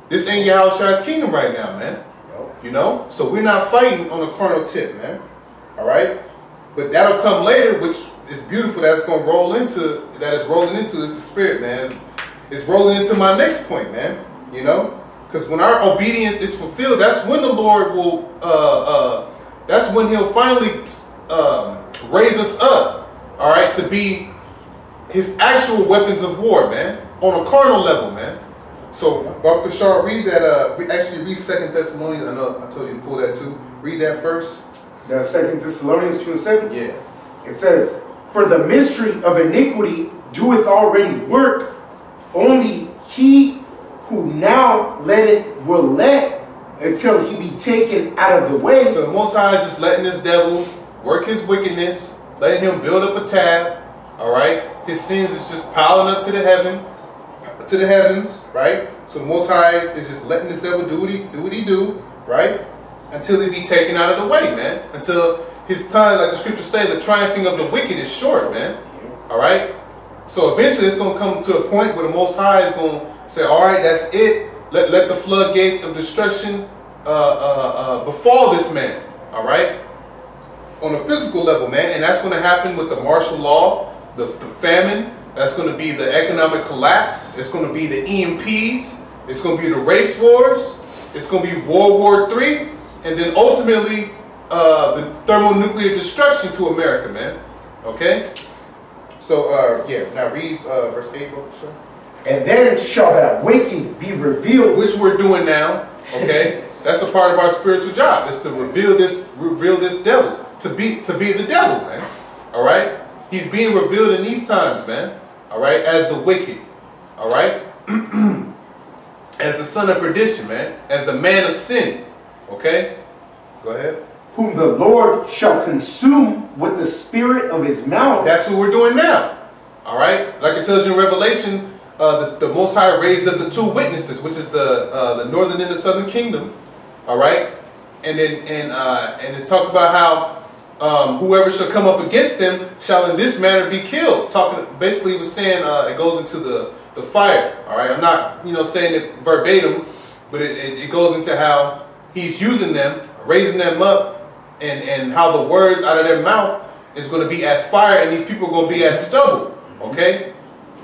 This ain't Yahushua's kingdom right now, man. So we're not fighting on a carnal tip, man. All right? But that'll come later, which is beautiful. That's going to roll into, is the spirit, man. It's rolling into my next point, man. Because when our obedience is fulfilled, that's when the Lord will, that's when He'll finally raise us up, all right, to be his actual weapons of war, man, on a carnal level, man. So, Dr. Shaw, read that, read 2 Thessalonians. I know I told you to pull that too. Read that first. The 2 Thessalonians 2:7? Yeah. It says, "For the mystery of iniquity doeth already work, only he who now letteth will let until he be taken out of the way." So the Most High is just letting this devil work his wickedness, letting him build up a tab, all right? His sins is just piling up to the heavens, right? So the Most High is just letting this devil do what he do, right? Until he be taken out of the way, man. Until his time, like the scriptures say, the triumphing of the wicked is short, man. All right? So eventually it's going to come to a point where the Most High is going to say, all right, that's it. Let the floodgates of destruction befall this man, all right? On a physical level, man. And that's going to happen with the martial law, the famine. That's going to be the economic collapse. It's going to be the EMPs. It's going to be the race wars. It's going to be World War III. And then ultimately, the thermonuclear destruction to America, man. Okay? So, yeah, now read verse 8, sir. "And then shall that wicked be revealed." Which we're doing now, okay? That's a part of our spiritual job, is to reveal this devil, to be the devil, man. All right? He's being revealed in these times, man. All right? As the wicked. All right? As the son of perdition, man. As the man of sin. Okay? Go ahead. "Whom the Lord shall consume with the spirit of his mouth." That's what we're doing now. All right? Like it tells you in Revelation, the Most High raised up the two witnesses, which is the northern and the southern kingdom. All right? And then and it talks about how whoever shall come up against them shall in this manner be killed. Basically it was saying it goes into the fire. All right? I'm not, saying it verbatim, but it goes into how he's using them, raising them up, and how the words out of their mouth is going to be as fire, and these people are going to be as stubble. Okay?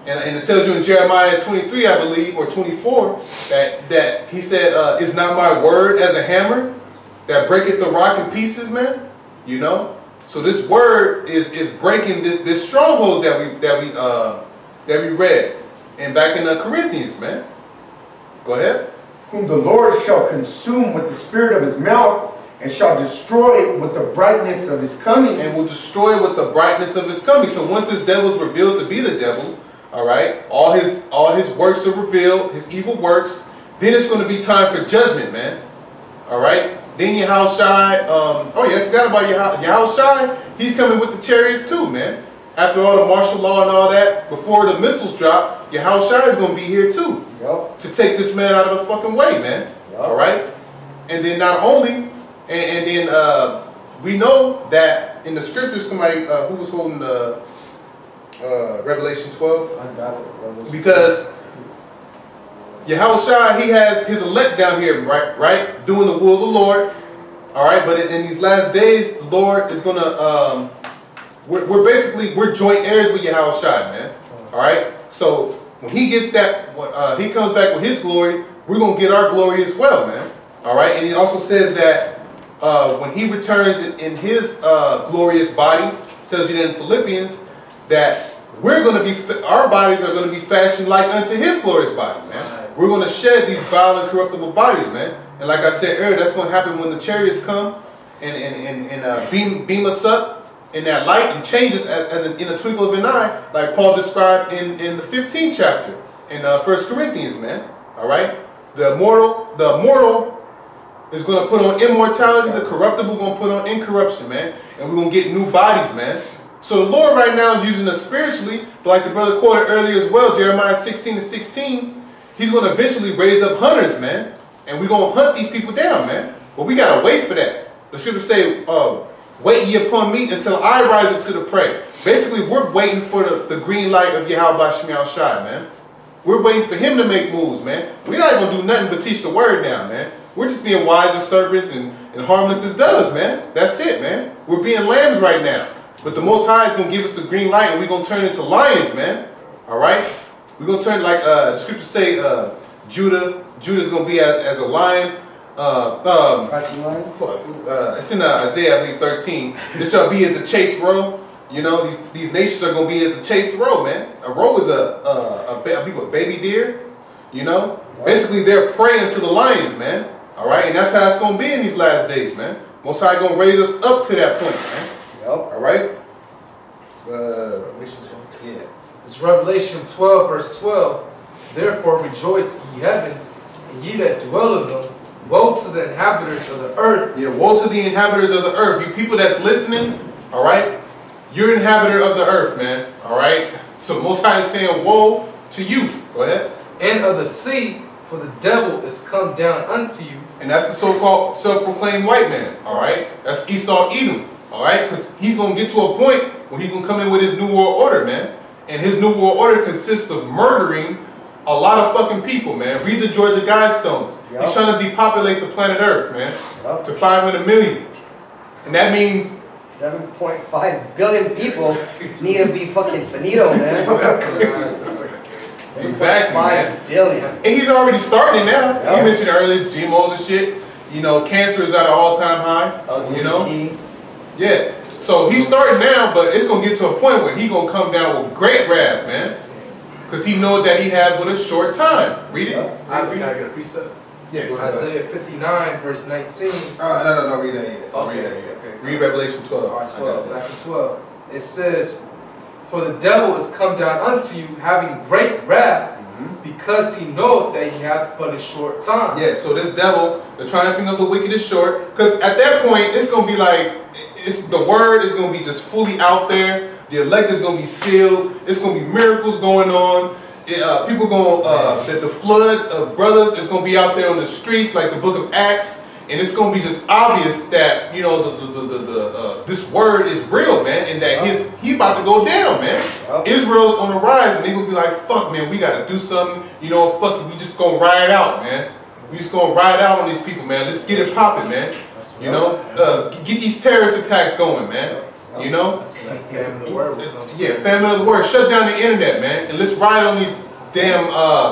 And it tells you in Jeremiah 23, I believe, or 24, that he said, "Is not my word as a hammer that breaketh the rock in pieces, man?" So this word is breaking this stronghold that we read and back in the Corinthians, man. Go ahead. "Whom the Lord shall consume with the spirit of his mouth, and shall destroy with the brightness of his coming." And will destroy with the brightness of his coming. So once this devil is revealed to be the devil, all right, all his works are revealed, his evil works, then it's going to be time for judgment, man. All right? Then Yahushai, oh yeah, I forgot about Yahushai. He's coming with the chariots too, man. After all the martial law and all that, before the missiles drop, Yahushai is going to be here too. Yep. To take this man out of the fucking way, man. Yep. All right? And then not only, and then we know that in the scriptures, somebody who was holding the Revelation 12. I got it. Because Yahushua, he has his elect down here, right? Doing the will of the Lord. All right, but in these last days, the Lord is going to, we're joint heirs with Yahushua, man. All right? So when he gets that, he comes back with his glory, we're going to get our glory as well, man. All right? And he also says that when he returns in his glorious body, tells you that in Philippians, that we're going to be, our bodies are going to be fashioned like unto his glorious body, man. We're going to shed these vile and corruptible bodies, man. And like I said earlier, that's going to happen when the chariots come and beam us up in that light and change us in a twinkle of an eye, like Paul described in the 15th chapter in 1 Corinthians, man. All right? The mortal is going to put on immortality, the corruptible going to put on incorruption, man. And we're going to get new bodies, man. So the Lord right now is using us spiritually, but like the brother quoted earlier as well, Jeremiah 16:16, he's going to eventually raise up hunters, man. And we're going to hunt these people down, man. But we got to wait for that. The scriptures say, wait ye upon me until I rise up to the prey. Basically, we're waiting for the green light of Yahweh Shemiel Shai, man. We're waiting for him to make moves, man. We're not going to do nothing but teach the word now, man. We're just being wise as serpents and harmless as doves, man. That's it, man. We're being lambs right now. But the Most High is going to give us the green light, and we're going to turn into lions, man. All right? We're going to turn, like the scriptures say, Judah's going to be as a lion It's in Isaiah, I believe, 13. This shall be as a chase row. You know, these nations are gonna be as a chase row, man. A row is a baby deer. You know, basically they're prey unto the lions, man. All right, and that's how it's gonna be in these last days, man. Most High gonna raise us up to that point, man. All right. Yeah. It's Revelation 12, verse 12. Therefore rejoice, ye heavens, and ye that dwell in them. Woe to the inhabitants of the earth. Yeah, woe to the inhabitants of the earth. You people that's listening, all right? You're an inhabitant of the earth, man. All right? So Most High is saying, woe to you. Go ahead. And of the sea, for the devil is come down unto you. And that's the so-called self-proclaimed white man. All right? That's Esau Edom. All right? Because he's going to get to a point where he's going to come in with his New World Order, man. And his New World Order consists of murdering a lot of fucking people, man. Read the Georgia Guidestones. He's trying to depopulate the planet Earth, man, to 500 million. And that means 7.5 billion people need to be fucking finito, man. Exactly, man. 5 billion. And he's already starting now. You mentioned earlier GMOs and shit. You know, cancer is at an all-time high. LGBT. You know? Yeah. So he's starting now, but it's going to get to a point where he's going to come down with great wrath, man. Because he knows that he had but a short time. Read it. Can I get a precept? Yeah, go ahead. Isaiah 59, verse 19. No, read that yet. Okay. Read that yet. Okay. Read Revelation 12. All right, 12. Back to 12. It says, for the devil is come down unto you, having great wrath, because he knoweth that he hath but a short time. Yeah, so this devil, the triumphing of the wicked is short. Because at that point, it's going to be like, the word is going to be just fully out there. The elect is going to be sealed. It's going to be miracles going on. People going, that the flood of brothers is going to be out there on the streets like the book of Acts. And it's going to be just obvious that, you know, this word is real, man. And that he's about to go down, man. Israel's on the rise. And they going to be like, fuck, man, we got to do something. You know, fuck it, we just going to ride out, man. We just going to ride out on these people, man. Let's get it popping, man. You know, get these terrorist attacks going, man. You know? Famine of the word will come. Yeah, famine of the word. Shut down the internet, man. And let's ride on these damn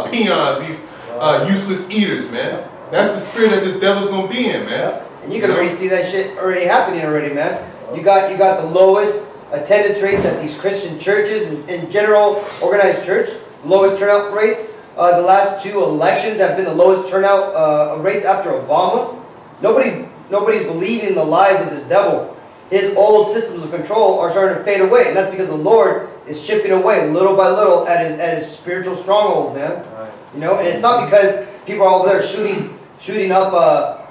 peons, these useless eaters, man. That's the spirit that this devil's going to be in, man. And you can already see that shit already happening already, man. You got the lowest attendance rates at these Christian churches and in general organized church. Lowest turnout rates. The last 2 elections have been the lowest turnout rates after Obama. Nobody's believing the lies of this devil. His old systems of control are starting to fade away, and that's because the Lord is chipping away little by little at his spiritual stronghold, man. You know, and it's not because people are over there shooting up,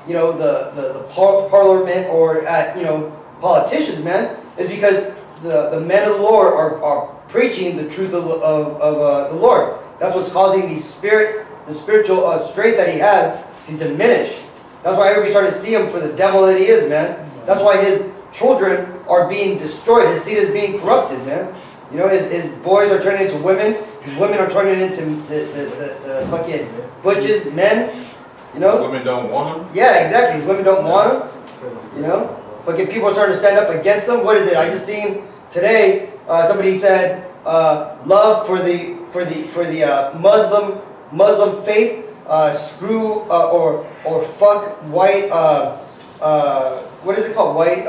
you know, the parliament or at, you know, politicians, man. It's because the men of the Lord are preaching the truth of the Lord. That's what's causing the spiritual strength that he has to diminish. That's why everybody's starting to see him for the devil that he is, man. That's why his children are being destroyed. His seed is being corrupted, man. You know, his boys are turning into women. His women are turning into fucking butches, men. You know? Women don't want him? Yeah, exactly. His women don't want him. You know? Fucking people are starting to stand up against them. What is it? I just seen today, somebody said, love for the Muslim faith, screw or fuck white what is it called? White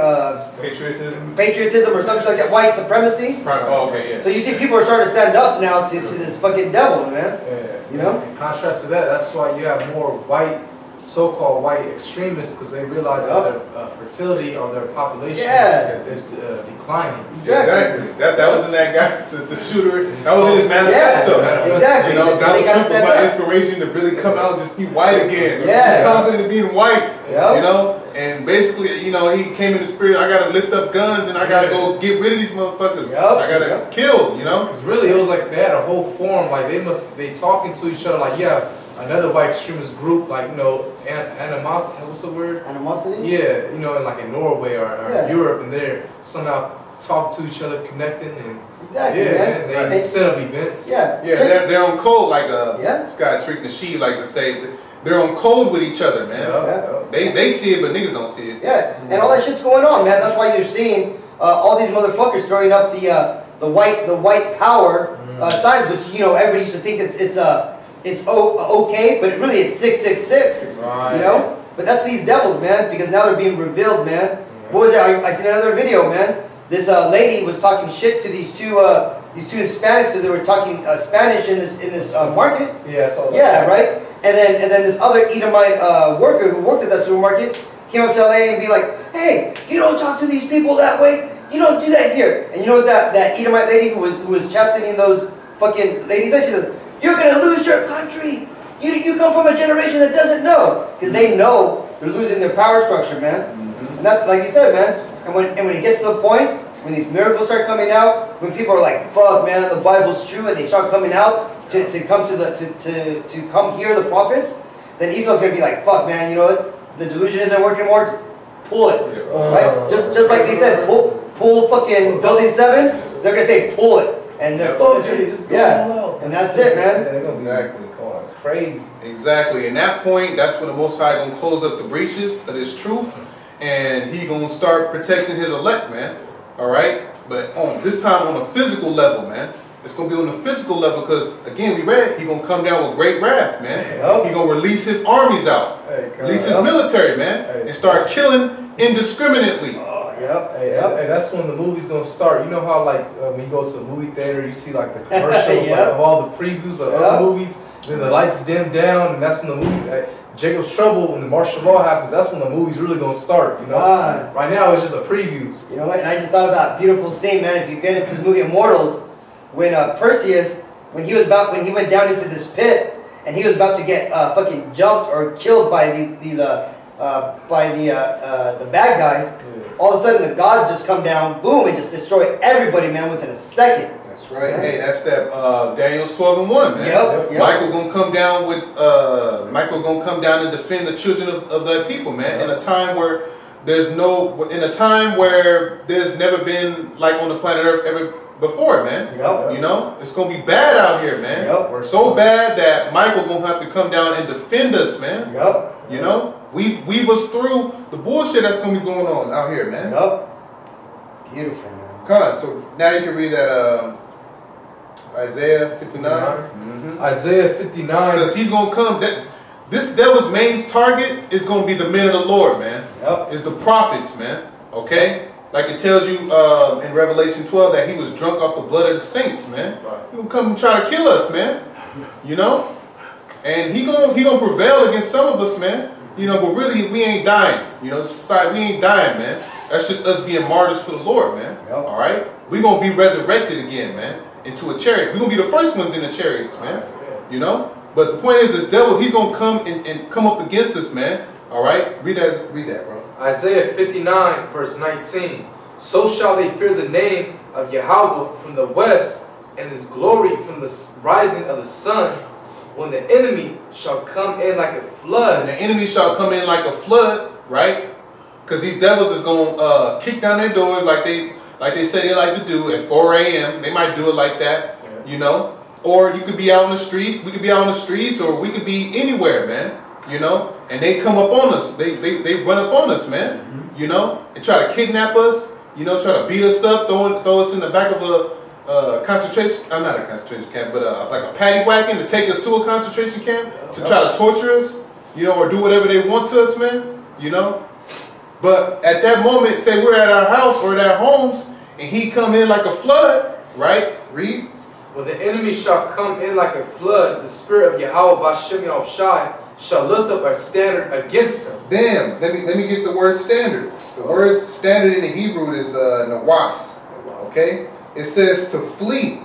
patriotism or something like that. White supremacy. Oh, okay, yeah. So you see, people are starting to stand up now to this fucking devil, man. Yeah. You know. In contrast to that, that's why you have more white, so-called white extremists, because they realize that their fertility or their population is declining. Exactly. That was in that guy, the shooter. That was in his manifesto. Yeah, exactly. You know, Donald Trump was my inspiration to really come out and just be white again. Yeah. Be confident in being white. Yep. You know, and basically, you know, he came in the spirit. I got to lift up guns and I got to go get rid of these motherfuckers. Yep. I got to kill. You know, because really, it was like they had a whole forum. Like they talking to each other. Like another white extremist group, like, you know, what's the word? Animosity? Yeah, you know, like in Norway or Europe, and they're somehow talk to each other, connecting, and they set up events. They're on code like Scott Trick Nasheed likes to say. They're on code with each other, man. They see it, but niggas don't see it. Yeah, and all that shit's going on, man. That's why you're seeing all these motherfuckers throwing up the white power signs, which, you know, everybody used to think it's okay, but really it's 666. Right. You know, But that's these devils, man, because now they're being revealed, man. What was that? I seen another video, man. This lady was talking shit to these two Hispanics because they were talking Spanish in this market. Yeah, I saw that. Yeah, right. And then this other Edomite worker who worked at that supermarket came up to LA and be like, "Hey, you don't talk to these people that way. You don't do that here." And you know what that Edomite lady who was chastening those fucking ladies said? She said, "You're gonna lose your country. You come from a generation that doesn't know," because they know they're losing their power structure, man. And that's like you said, man. And when it gets to the point when these miracles start coming out, when people are like, "Fuck, man, the Bible's true," and they start coming out to come to come hear the prophets, then Esau's gonna be like, "Fuck, man, you know what? The delusion isn't working anymore. Pull it, right? Just like they said, pull fucking building 7. They're gonna say pull it, and they're and that's it, man. Exactly. Crazy. Exactly. In that point, that's when the Most High gonna close up the breaches of this truth, and he gonna start protecting his elect, man. All right. But this time on a physical level, man. It's gonna be on the physical level because again, we read he gonna come down with great wrath, man. He gonna release his armies out, release his military, man, and start killing indiscriminately. Hey, that's when the movie's gonna start. You know how like when you go to a movie theater, you see like the commercials like, of all the previews of other movies. Then the lights dim down, and that's when the movie. Jacob's Trouble, when the martial law happens, that's when the movie's really gonna start. You know, right now it's just the previews. You know what? And I just thought of that beautiful scene, man. If you get into this movie Immortals, when Perseus, when he went down into this pit, and he was about to get fucking jumped or killed by the bad guys. All of a sudden, the gods just come down, boom, and just destroy everybody, man, within a second. That's right. Yeah. Hey, that's that Daniel's 12:1, man. Yep. Michael gonna come down with and defend the children of the people, man. In a time where there's never been like on the planet Earth ever before, man. You know, it's gonna be bad out here, man. We're so bad that Michael gonna have to come down and defend us, man. You know, weave us through the bullshit that's gonna be going on out here, man. Beautiful, man. Come on, so now you can read that Isaiah 59. Isaiah 59. Because he's gonna come. This devil's main target is gonna be the men of the Lord, man. Is the prophets, man. Okay. Like it tells you in Revelation 12 that he was drunk off the blood of the saints, man. He gonna come and try to kill us, man. You know, and he gonna prevail against some of us, man. You know, but really we ain't dying. You know, society, we ain't dying, man. That's just us being martyrs for the Lord, man. All right, we gonna be resurrected again, man, into a chariot. We gonna be the first ones in the chariots, man. You know, but the point is, the devil, he's gonna come and come up against us, man. All right, read that, bro. Isaiah 59, verse 19. So shall they fear the name of Yahweh from the west, and his glory from the rising of the sun, when the enemy shall come in like a flood. And the enemy shall come in like a flood, right? Because these devils is going to kick down their doors like they say they like to do at 4 a.m. They might do it like that, you know? Or you could be out in the streets. We could be out in the streets, or we could be anywhere, man. You know? And they come up on us. They run up on us, man. You know? And try to kidnap us. You know, try to beat us up, throw us in the back of a concentration, I'm not a concentration camp, but like a paddy wagon to take us to a concentration camp to try to torture us, you know, or do whatever they want to us, man, you know. But at that moment, say we're at our house or at our homes, and he come in like a flood, right? Read. When the enemy shall come in like a flood, the spirit of Yahweh Bashem Yahushai shall lift up a standard against him. Damn, let me get the word standard. The word standard in the Hebrew is nawas, okay? It says to flee,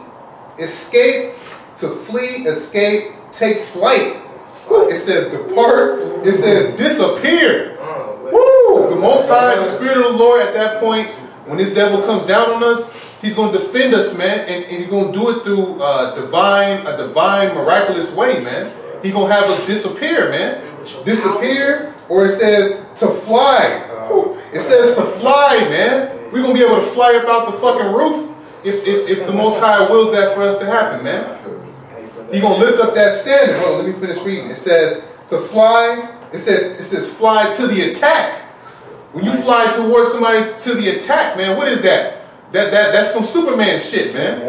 escape, to flee, escape, take flight. It says depart. It says disappear. Woo! The Most High, the Spirit of the Lord, at that point, when this devil comes down on us, he's going to defend us, man, and he's going to do it through a divine, miraculous way, man. He's going to have us disappear, man. Disappear, or it says to fly. It says to fly, man. We're going to be able to fly up out the fucking roof. If the Most High wills that for us to happen, man. He's going to lift up that standard. Hold on, let me finish reading. It says to fly. It says fly to the attack. When you fly towards somebody to the attack, man, what is that? That's some Superman shit, man.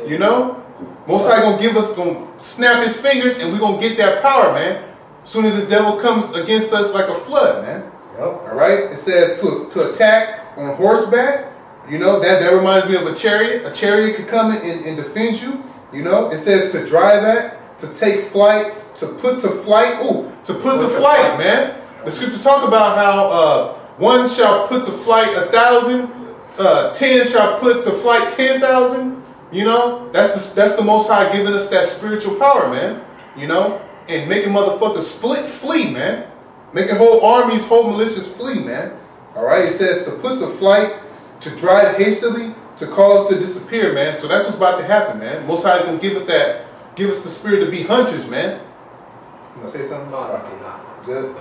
You know? Most High gonna snap his fingers, and we're gonna get that power, man. As soon as the devil comes against us like a flood, man. Yep. All right. It says to attack on horseback. You know, that reminds me of a chariot. A chariot could come and defend you. You know, it says to drive at, to take flight, to put to flight. Ooh, to put to flight, man. The scripture talk about how one shall put to flight 1,000, 10 shall put to flight 10,000. You know, that's the Most High giving us that spiritual power, man. You know, and making motherfuckers flee, man. Making whole armies, whole militias flee, man. All right. It says to put to flight, to drive hastily, to cause to disappear, man. So that's what's about to happen, man. Most High is gonna give us the spirit to be hunters, man. You gonna say something? Good.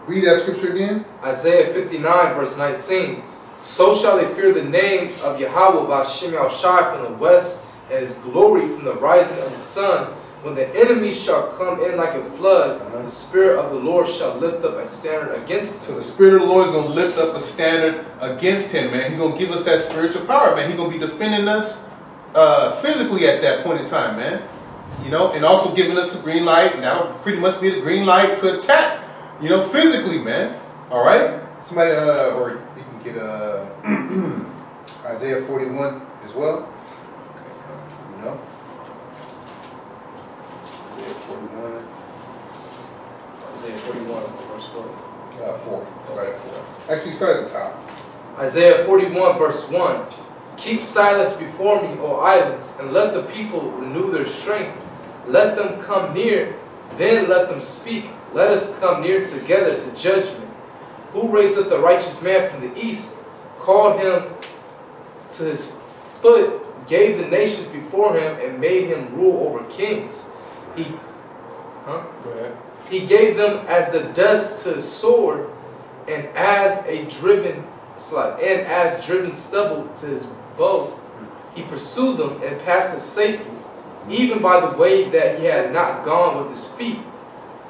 Read that scripture again. Isaiah 59 verse 19. So shall they fear the name of Yahweh Ba'Shem Yahushai from the west, and his glory from the rising of the sun. When the enemy shall come in like a flood, the Spirit of the Lord shall lift up a standard against him. So the Spirit of the Lord is going to lift up a standard against him, man. He's going to give us that spiritual power, man. He's going to be defending us physically at that point in time, man. You know, and also giving us the green light, and that'll pretty much be the green light to attack, you know, physically, man. All right? Somebody, or you can get Isaiah 41 as well. You know? 41. Isaiah 41, verse 4. 4. Start at 4. Actually, start at the top. Isaiah 41, verse 1. Keep silence before me, O islands, and let the people renew their strength. Let them come near, then let them speak. Let us come near together to judgment. Who raised up the righteous man from the east, called him to his foot, gave the nations before him, and made him rule over kings. Go ahead. He gave them as the dust to his sword, and as driven stubble to his bow. He pursued them and passed them safely, even by the way that he had not gone with his feet.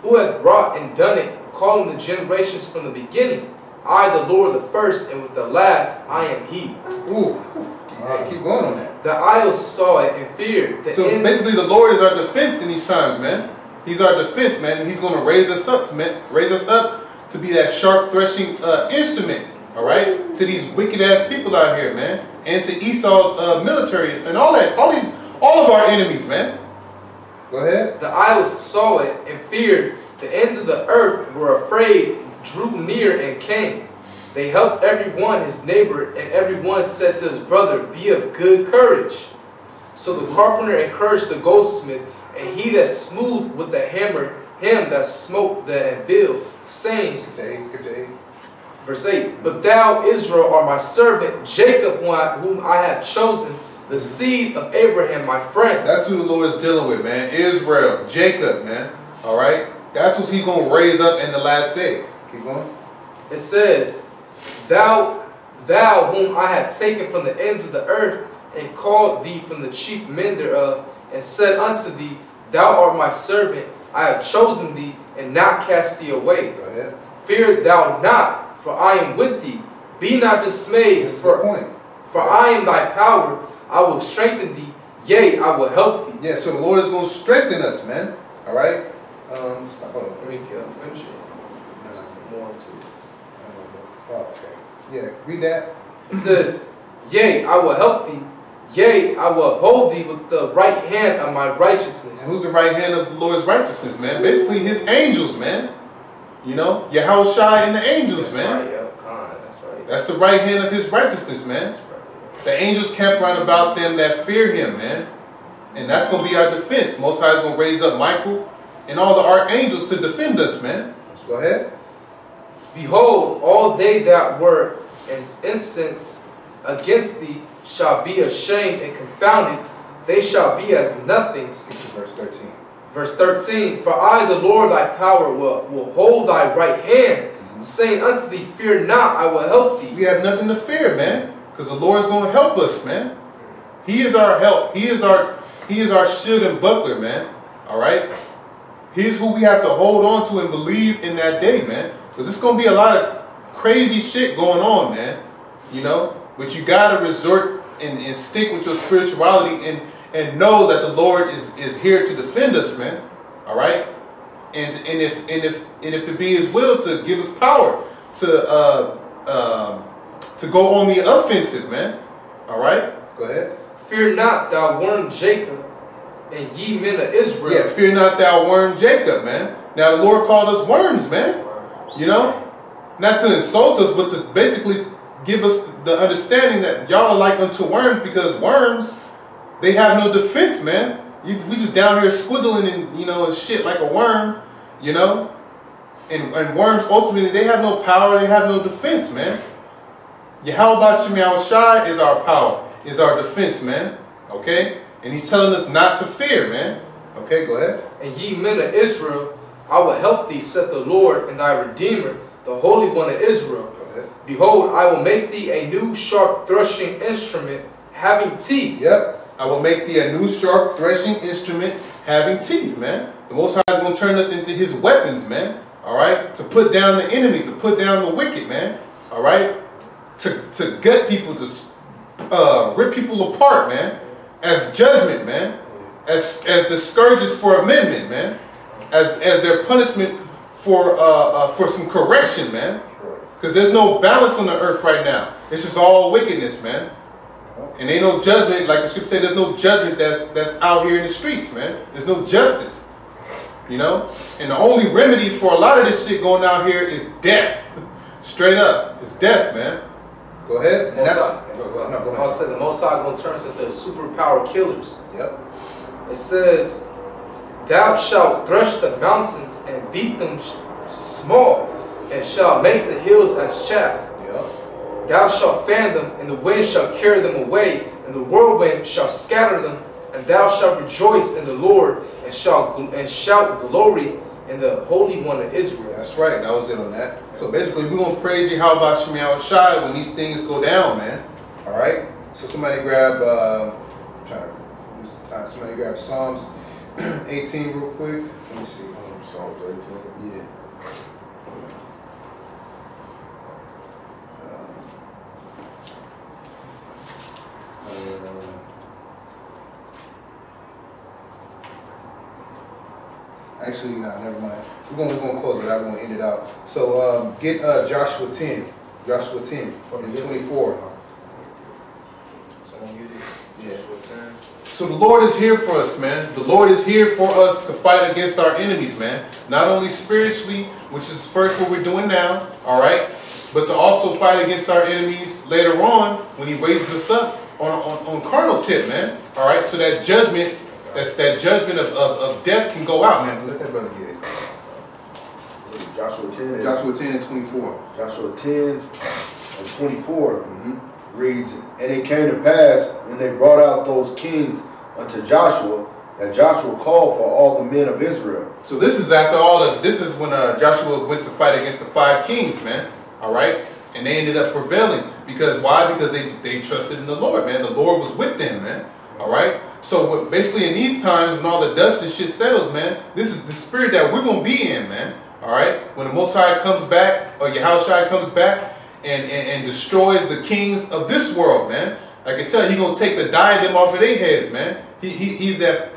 Who hath wrought and done it, calling the generations from the beginning? I, the Lord, the first, and with the last, I am he. Ooh. Keep going on that. The isles saw it and feared. So basically, the Lord is our defense in these times, man. He's our defense, man. And he's going to raise us up to be that sharp threshing instrument, all right, to these wicked ass people out here, man, and to Esau's military and all of our enemies, man. Go ahead. The isles saw it and feared. The ends of the earth were afraid, drew near and came. They helped every one his neighbor, and every one said to his brother, be of good courage. So the carpenter encouraged the goldsmith, and he that smoothed with the hammer him that smote the anvil, saying, Skip to 8. Verse 8, but thou, Israel, art my servant, Jacob, whom I have chosen, the seed of Abraham, my friend. That's who the Lord is dealing with, man. Israel, Jacob, man. All right? That's what he's going to raise up in the last day. Keep going. It says, Thou whom I had taken from the ends of the earth, and called thee from the chief men thereof, and said unto thee, Thou art my servant, I have chosen thee, and not cast thee away. Go ahead. Fear thou not, for I am with thee. Be not dismayed, for I am thy power. I will strengthen thee, yea, I will help thee. Yeah, so the Lord is going to strengthen us, man. All right? Let me finish it. More to Oh, okay. Yeah, read that. It says, Yea, I will help thee. Yea, I will uphold thee with the right hand of my righteousness. And who's the right hand of the Lord's righteousness, man? Basically, his angels, man. You know, Yahushai and the angels, that's man. Right, yeah. That's right. That's the right hand of his righteousness, man. That's right. The angels camp round about them that fear him, man. And that's going to be our defense. The Most High is going to raise up Michael and all the archangels to defend us, man. Let's go ahead. Behold, all they that were incensed against thee shall be ashamed and confounded. They shall be as nothing. Verse 13. Verse 13. For I, the Lord thy power, will hold thy right hand, saying unto thee, Fear not, I will help thee. We have nothing to fear, man, because the Lord is going to help us, man. He is our help. He is our shield and buckler, man. All right? He's who we have to hold on to and believe in that day, man. Because it's going to be a lot of crazy shit going on, man. You know? But you got to resort and stick with your spirituality and know that the Lord is here to defend us, man. All right, and if it be His will to give us power to go on the offensive, man. All right, go ahead. Fear not, thou worm Jacob, and ye men of Israel. Yeah, fear not, thou worm Jacob, man. Now the Lord called us worms, man. You know, not to insult us, but to basically give us the understanding that y'all are like unto worms, because worms, they have no defense, man. We just down here squiggling and, you know, and shit like a worm, you know. And worms, ultimately, they have no power, they have no defense, man. Yahweh Shai is our power, is our defense, man. Okay? And He's telling us not to fear, man. Okay, go ahead. And ye men of Israel, I will help thee, saith the Lord, and thy Redeemer, the Holy One of Israel. Behold, I will make thee a new sharp threshing instrument, having teeth. Yep. I will make thee a new sharp threshing instrument, having teeth, man. The Most High is going to turn us into His weapons, man. All right? To put down the enemy, to put down the wicked, man. All right? To gut people, to rip people apart, man. As judgment, man. As the scourges for amendment, man. As their punishment for some correction, man. Because there's no balance on the earth right now. It's just all wickedness, man. And ain't no judgment, like the scripture says, there's no judgment that's out here in the streets, man. There's no justice. You know? And the only remedy for a lot of this shit going out here is death. Straight up. It's death, man. Go ahead. I said the Most High going to turn us into superpower killers. Yep. It says, thou shalt thresh the mountains and beat them small, and shall make the hills as chaff. Yep. Thou shalt fan them, and the wind shall carry them away, and the whirlwind shall scatter them. And thou shalt rejoice in the Lord, and shout glory in the Holy One of Israel. That's right. That was it on that. So basically, we're going to praise Yahweh Shai when these things go down, man. All right? So somebody grab, I'm trying to use the time. Somebody grab Psalms 18 real quick. Let me see. Psalms 18. Yeah. Actually, no, never mind. We're gonna close it out. We're gonna end it out. So get Joshua 10. Joshua 10 and 24. Yeah. So the Lord is here for us, man. The Lord is here for us to fight against our enemies, man. Not only spiritually, which is first what we're doing now, all right, but to also fight against our enemies later on when He raises us up on carnal tip, man. All right, so that judgment. That judgment of death can go out, man. Let that brother get it. Joshua 10. Joshua 10 and 24. Joshua 10 and 24 reads, and it came to pass when they brought out those kings unto Joshua, that Joshua called for all the men of Israel. So this is after all of this is when Joshua went to fight against the 5 kings, man. All right, and they ended up prevailing because why? Because they trusted in the Lord, man. The Lord was with them, man. All right. So basically in these times when all the dust and shit settles, man, this is the spirit that we're going to be in, man. All right. When the Most High comes back, or Yahushua comes back and destroys the kings of this world, man. I can tell you, He's going to take the diadem off of their heads, man. He's that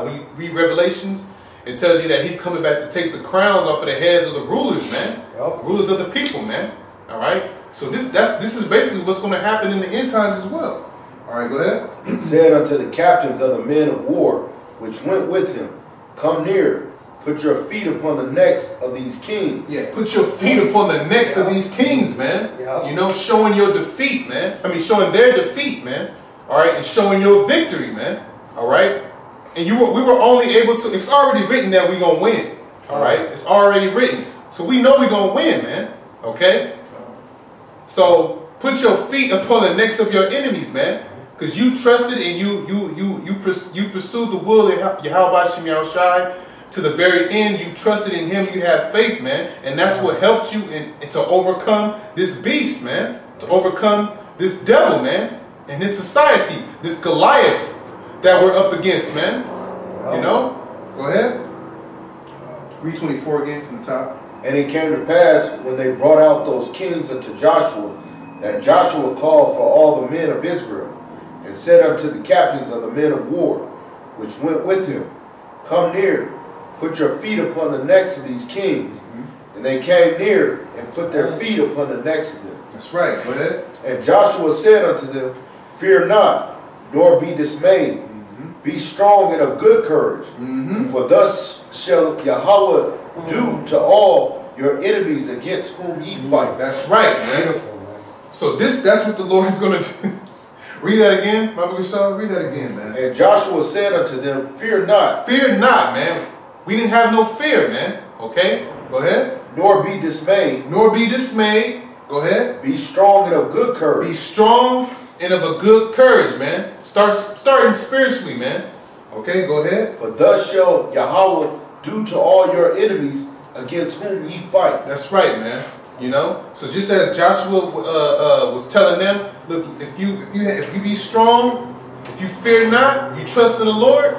when you read Revelations, it tells you that He's coming back to take the crowns off of the heads of the rulers, man. Yep. Rulers of the people, man. All right. So this is basically what's going to happen in the end times as well. All right, go ahead. And said unto the captains of the men of war, which went with him, come near, put your feet upon the necks of these kings. Yeah, put your feet upon the necks of these kings, man. You know, showing your defeat, man. I mean, showing their defeat, man. All right, and showing your victory, man. All right. And we were only able to, it's already written that we're going to win. All right, it's already written. So we know we're going to win, man. Okay. So put your feet upon the necks of your enemies, man. Because you trusted and you pursued the will of Yahweh Shai to the very end. You trusted in Him. You have faith, man. And that's what helped you to overcome this beast, man. To overcome this devil, man. And this society, this Goliath that we're up against, man. You know? Go ahead. Read 24 again from the top. And it came to pass when they brought out those kings unto Joshua, that Joshua called for all the men of Israel, and said unto the captains of the men of war, which went with him, come near, put your feet upon the necks of these kings. And they came near and put their feet upon the necks of them. That's right. Go ahead. And Joshua said unto them, fear not, nor be dismayed. Be strong and of good courage. For thus shall Yahweh do to all your enemies against whom ye fight. That's right, man. Beautiful, man. So that's what the Lord is going to do. Read that again, Bible Shaw. Read that again, man. And Joshua said unto them, fear not. Fear not, man. We didn't have no fear, man. Okay? Go ahead. Nor be dismayed. Nor be dismayed. Go ahead. Be strong and of good courage. Be strong and of a good courage, man. Starting spiritually, man. Okay, go ahead. For thus shall Yahweh do to all your enemies against whom ye fight. That's right, man. You know, so just as Joshua was telling them, look, if you be strong, if you fear not, you trust in the Lord,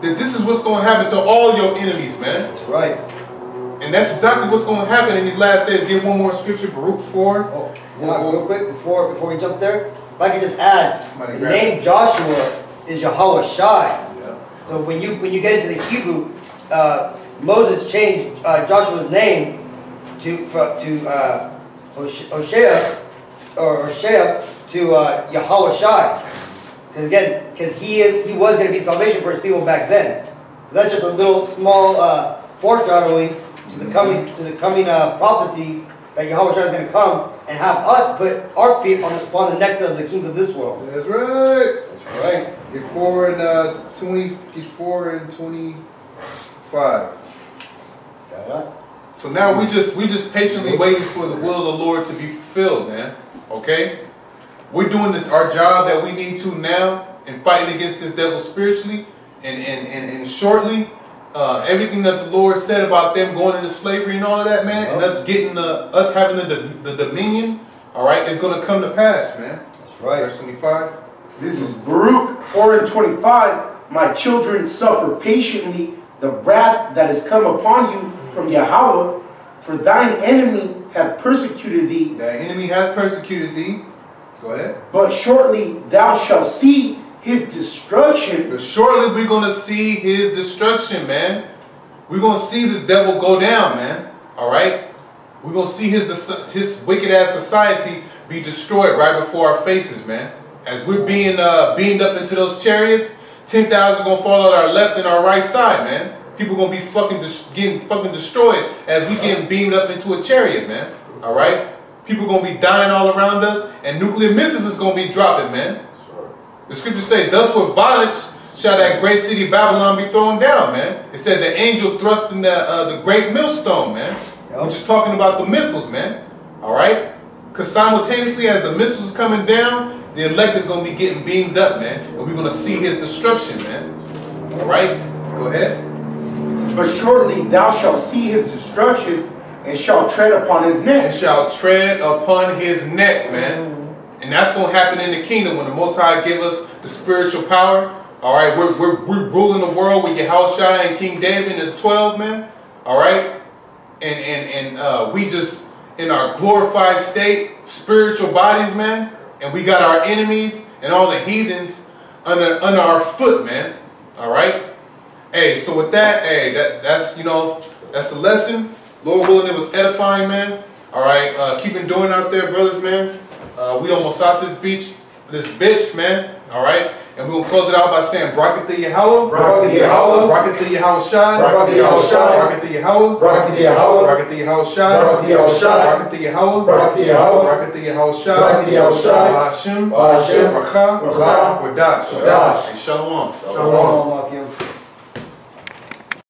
that this is what's going to happen to all your enemies, man. That's right. And that's exactly what's going to happen in these last days. Give one more scripture, Baruch 4. Oh, real quick before we jump there, if I could just add, Somebody the grab name Joshua is Yahweh Shai. Yeah. So when you get into the Hebrew, Moses changed Joshua's name to Hoshea to Yahweh Shai, because he was going to be salvation for his people back then. So that's just a little small foreshadowing to the coming prophecy that Yahweh Shai is going to come and have us put our feet upon the necks of the kings of this world. That's right. That's right. Get 4 and 20. Get 4 and 25. Got it. So now we just patiently waiting for the will of the Lord to be fulfilled, man. Okay? We're doing our job that we need to now and fighting against this devil spiritually. And shortly, everything that the Lord said about them going into slavery and all of that, man, and us getting us having the dominion, all right, is going to come to pass, man. That's right. Verse 25. This is Baruch 4 and 25. My children suffer patiently the wrath that has come upon you from Yahweh, for thine enemy hath persecuted thee. That enemy hath persecuted thee. Go ahead. But shortly thou shalt see his destruction. But shortly we're going to see his destruction, man. We're going to see this devil go down, man. All right? We're going to see his wicked-ass society be destroyed right before our faces, man. As we're being beamed up into those chariots, 10,000 going to fall on our left and our right side, man. People going to be getting fucking destroyed as we getting beamed up into a chariot, man. All right? People going to be dying all around us, and nuclear missiles is going to be dropping, man. The scriptures say, thus with violence shall that great city Babylon be thrown down, man. It said the angel thrust in the great millstone, man. Yep. Which is talking about the missiles, man. All right? Because simultaneously as the missiles coming down, the elect is going to be getting beamed up, man. And we're going to see his destruction, man. All right? Go ahead. But shortly thou shalt see his destruction, and shalt tread upon his neck. And shall tread upon his neck, man. And that's going to happen in the kingdom when the Most High give us the spiritual power. All right, we're ruling the world with Yahushua and King David and the 12, man. All right, and we just in our glorified state, spiritual bodies, man. And we got our enemies and all the heathens under our foot, man. All right. Hey, so with that, hey, that's you know, that's the lesson. Lord willing, it was edifying, man. All right, keep on doing out there, brothers, man. We almost out this bitch, man. All right, and we're gonna close it out by saying, "Rocket the Yahweh, Rocket the Yahweh, rocket the Yahushua, rocket the Yahushua, rocket the Yahweh, rocket the Yahweh, rocket the Yahushua, rocket the Yahushua, rocket the Yahweh, rocket the Yahweh, rocket the Yahushua, rocket the Yahushua, Hashem, Hashem, Racha, Racha, Wadash, Wadash. and Shalom. Shalom.